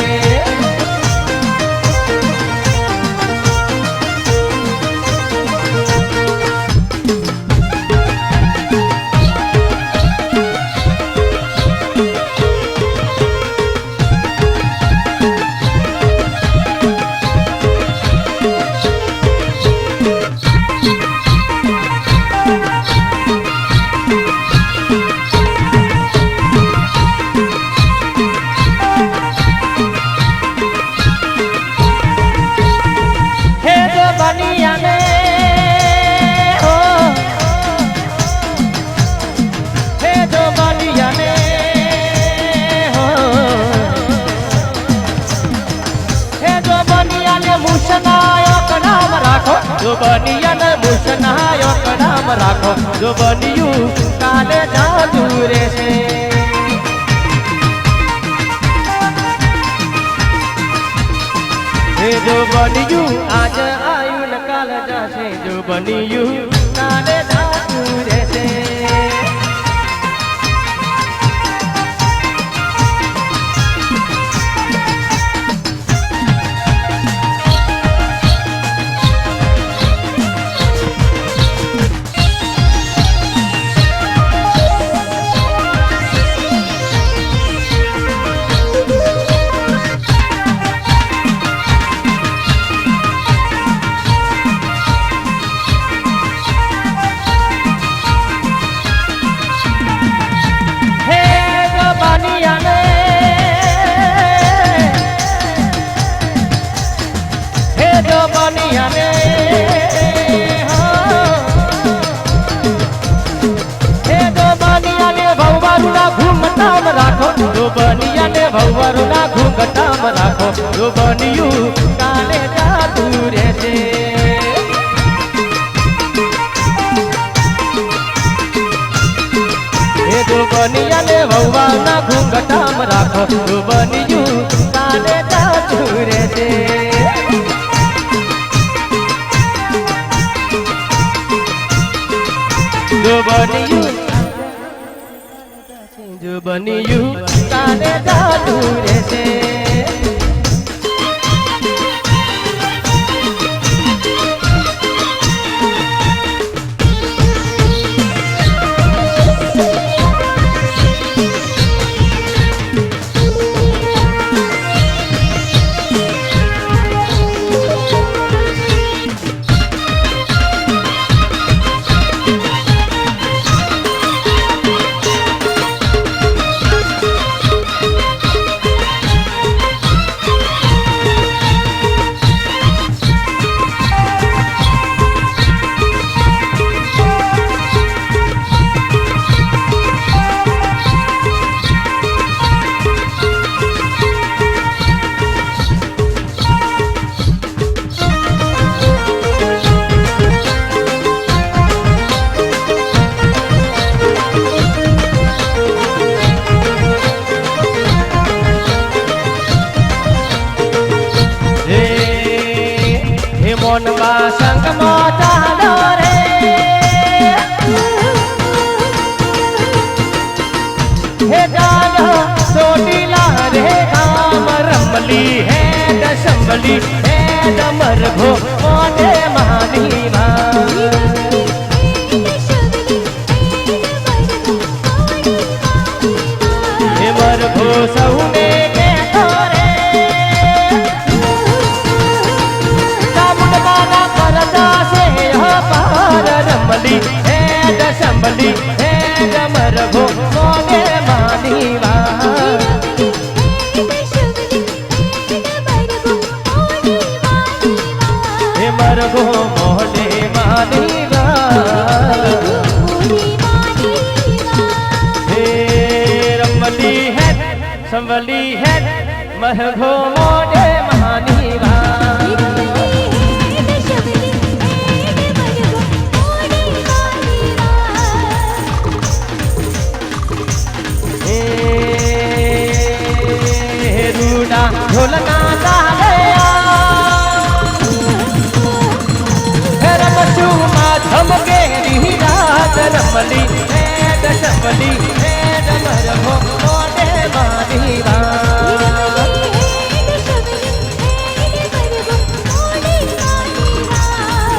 રાખો જો બન્યું કાલે જાતું રહેશે જો બન્યું આજ આયુ ને કાલ જશે જો બન્યું કાલે જાતું રહેશે ભવરના ઘૂંઘટામાં રાખો જો બન્યું કાલે જાતું રહેશે એ જો બનિયાને ભવરના ઘૂંઘટામાં રાખો જો બન્યું કાલે જાતું રહેશે જો બન્યું જો બન્યું કાલે જાતું રહેશે મોનમાં સંગમાં ચાલો રે હે ચાલો ચોટીલા રે ગામ રમલી હે દશમલી હે ડમરભો મોઢે માની હે મરભો સૌને કહેતો રે રમલી હે દશમલી હે ડમરભો મોગે માની હે મરભો મોઢે માની હે રમલી હે સંવલી હે મરભો મોઢે માની ઢોલના તાલયા રમચુમાં ધમકેરી રાત રમલી હે દશમલી હે ડમરભો મોઢે માની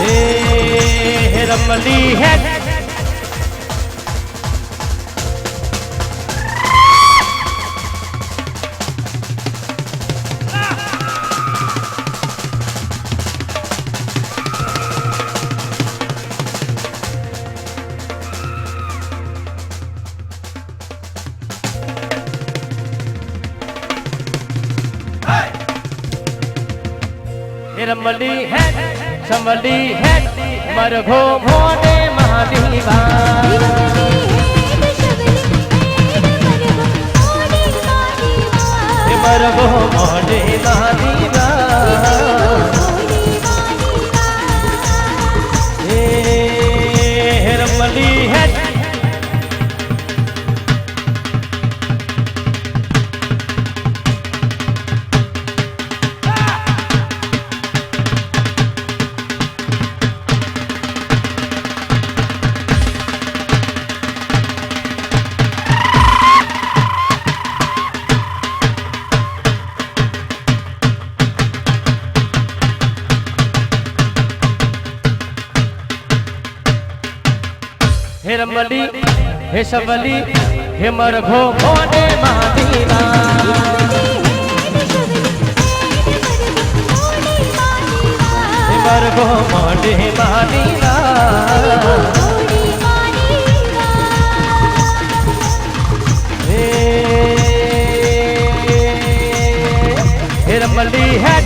હે રમલી હે રમલી હે સમલી હે મરઘો મોઢે માની મરઘો મોઢે માની હે હે રમલી હે સવલી હે મરઘો મોને માદીના હે મરઘો મોને માદીના હે રમલી હે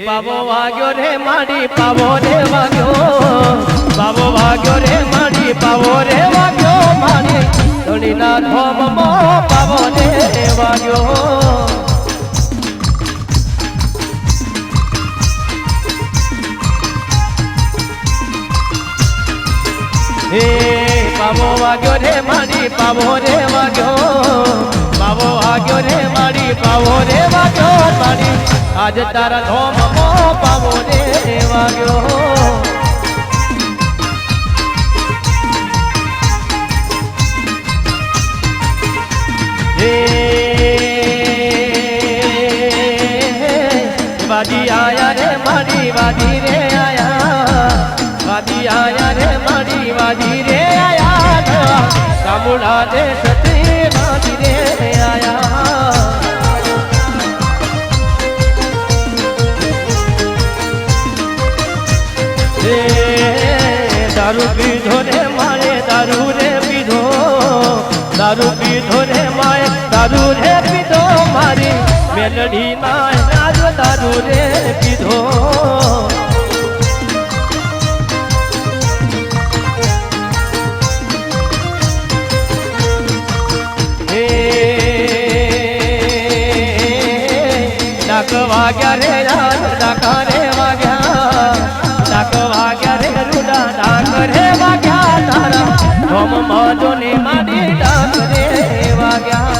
પાવો વાગ્યો રે માડી પાવો રે વાગ્યો પાવો વાગ્યો રે માડી પાવો રે વાગ્યો માડી ધણીના ધોમમો પાવો રે વાગ્યો હે પાવો વાગ્યો રે માડી પાવો રે વાગ્યો પાવો વાગ્યો રે માડી પાવો રે વાગ્યો માડી આજ તારા ધોમમો પાવો રે વાગ્યો હે વાજી આયા રે માડી વાજી રે આયા વાજી આયા રે માડી વાજી રે આયા કામુડા દે સતી વાજી રે આયા દારૂ પીધો રે મારે દારૂ રે પીધો દારૂ પીધો રે મારે દારૂ રે પીધો મારી મેલડી માં રાજો દારૂ રે પીધો હે ડાક વાગ્યા રે ડાકા રે વાગ્યા ડાક વાગ્યા રે રૂડા ડાક રે વાગ્યા તારા ધોમ મોજો ને માડી ડાક રે વાગ્યા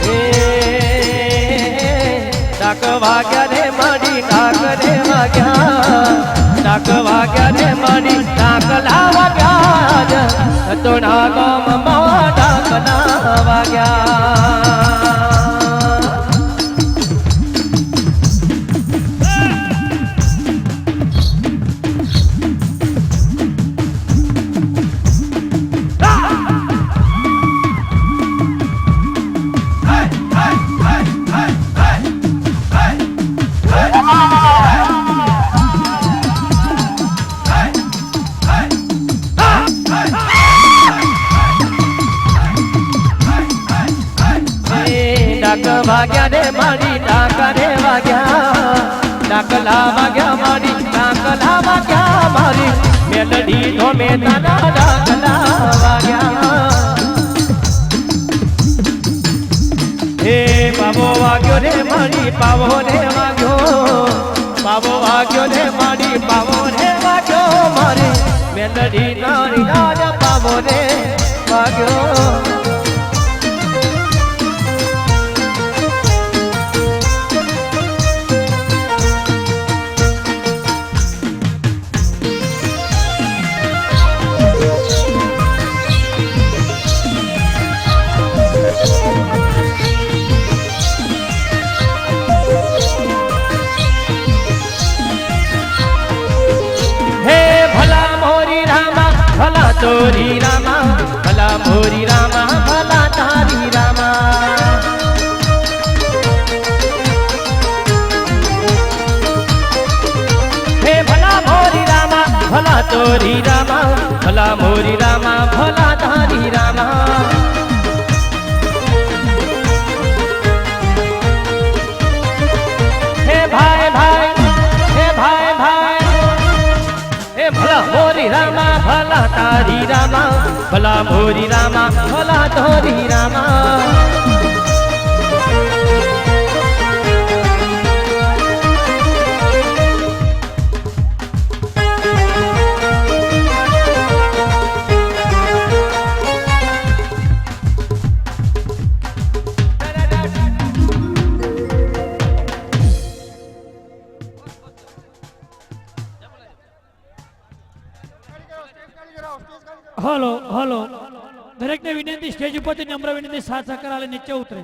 હે ડાક વાગ્યા રે માડી ડાક રે વાગ્યા ડાક વાગ્યા રે માડી ડાક લા વાગ્યા તોડા ગામ માં ડાક ના વાગ્યા વાગ્યા રે મારી ડાકા રે વાગ્યા ડાકલા વાગ્યા મારી ડાકલા વાગ્યા મારી મેલડી ધોમે તારા ડાકલા વાગ્યા હે પાવો વાગ્યો રે મારી પાવો રે વાગ્યો પાવો વાગ્યો રે મારી પાવો રે વાગ્યો મારી મેલડી નારી રાજા પાવો રે વાગ્યો તોરી રામા ભલા મોરી રામા ભલા તારી રામા હે ભલા મોરી રામા ભલા તોરી રામા ભલા મોરી રામા ભલા તારી રામા હે ભાઈ ભાઈ હે ભાઈ ભાઈ હે ભલા મોરી રામા ભલા તારી રામા ભલા મોરી રામા ભલા તોરી રામા હલો હલો દરેકને વિનંતી સ્ટેજ ઉપરથી નમ્ર વિનંતી સાથ સહકાર નીચે ઉતરે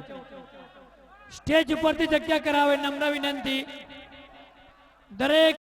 સ્ટેજ ઉપરથી જગ્યા કરાવે નમ્ર વિનંતી દરેક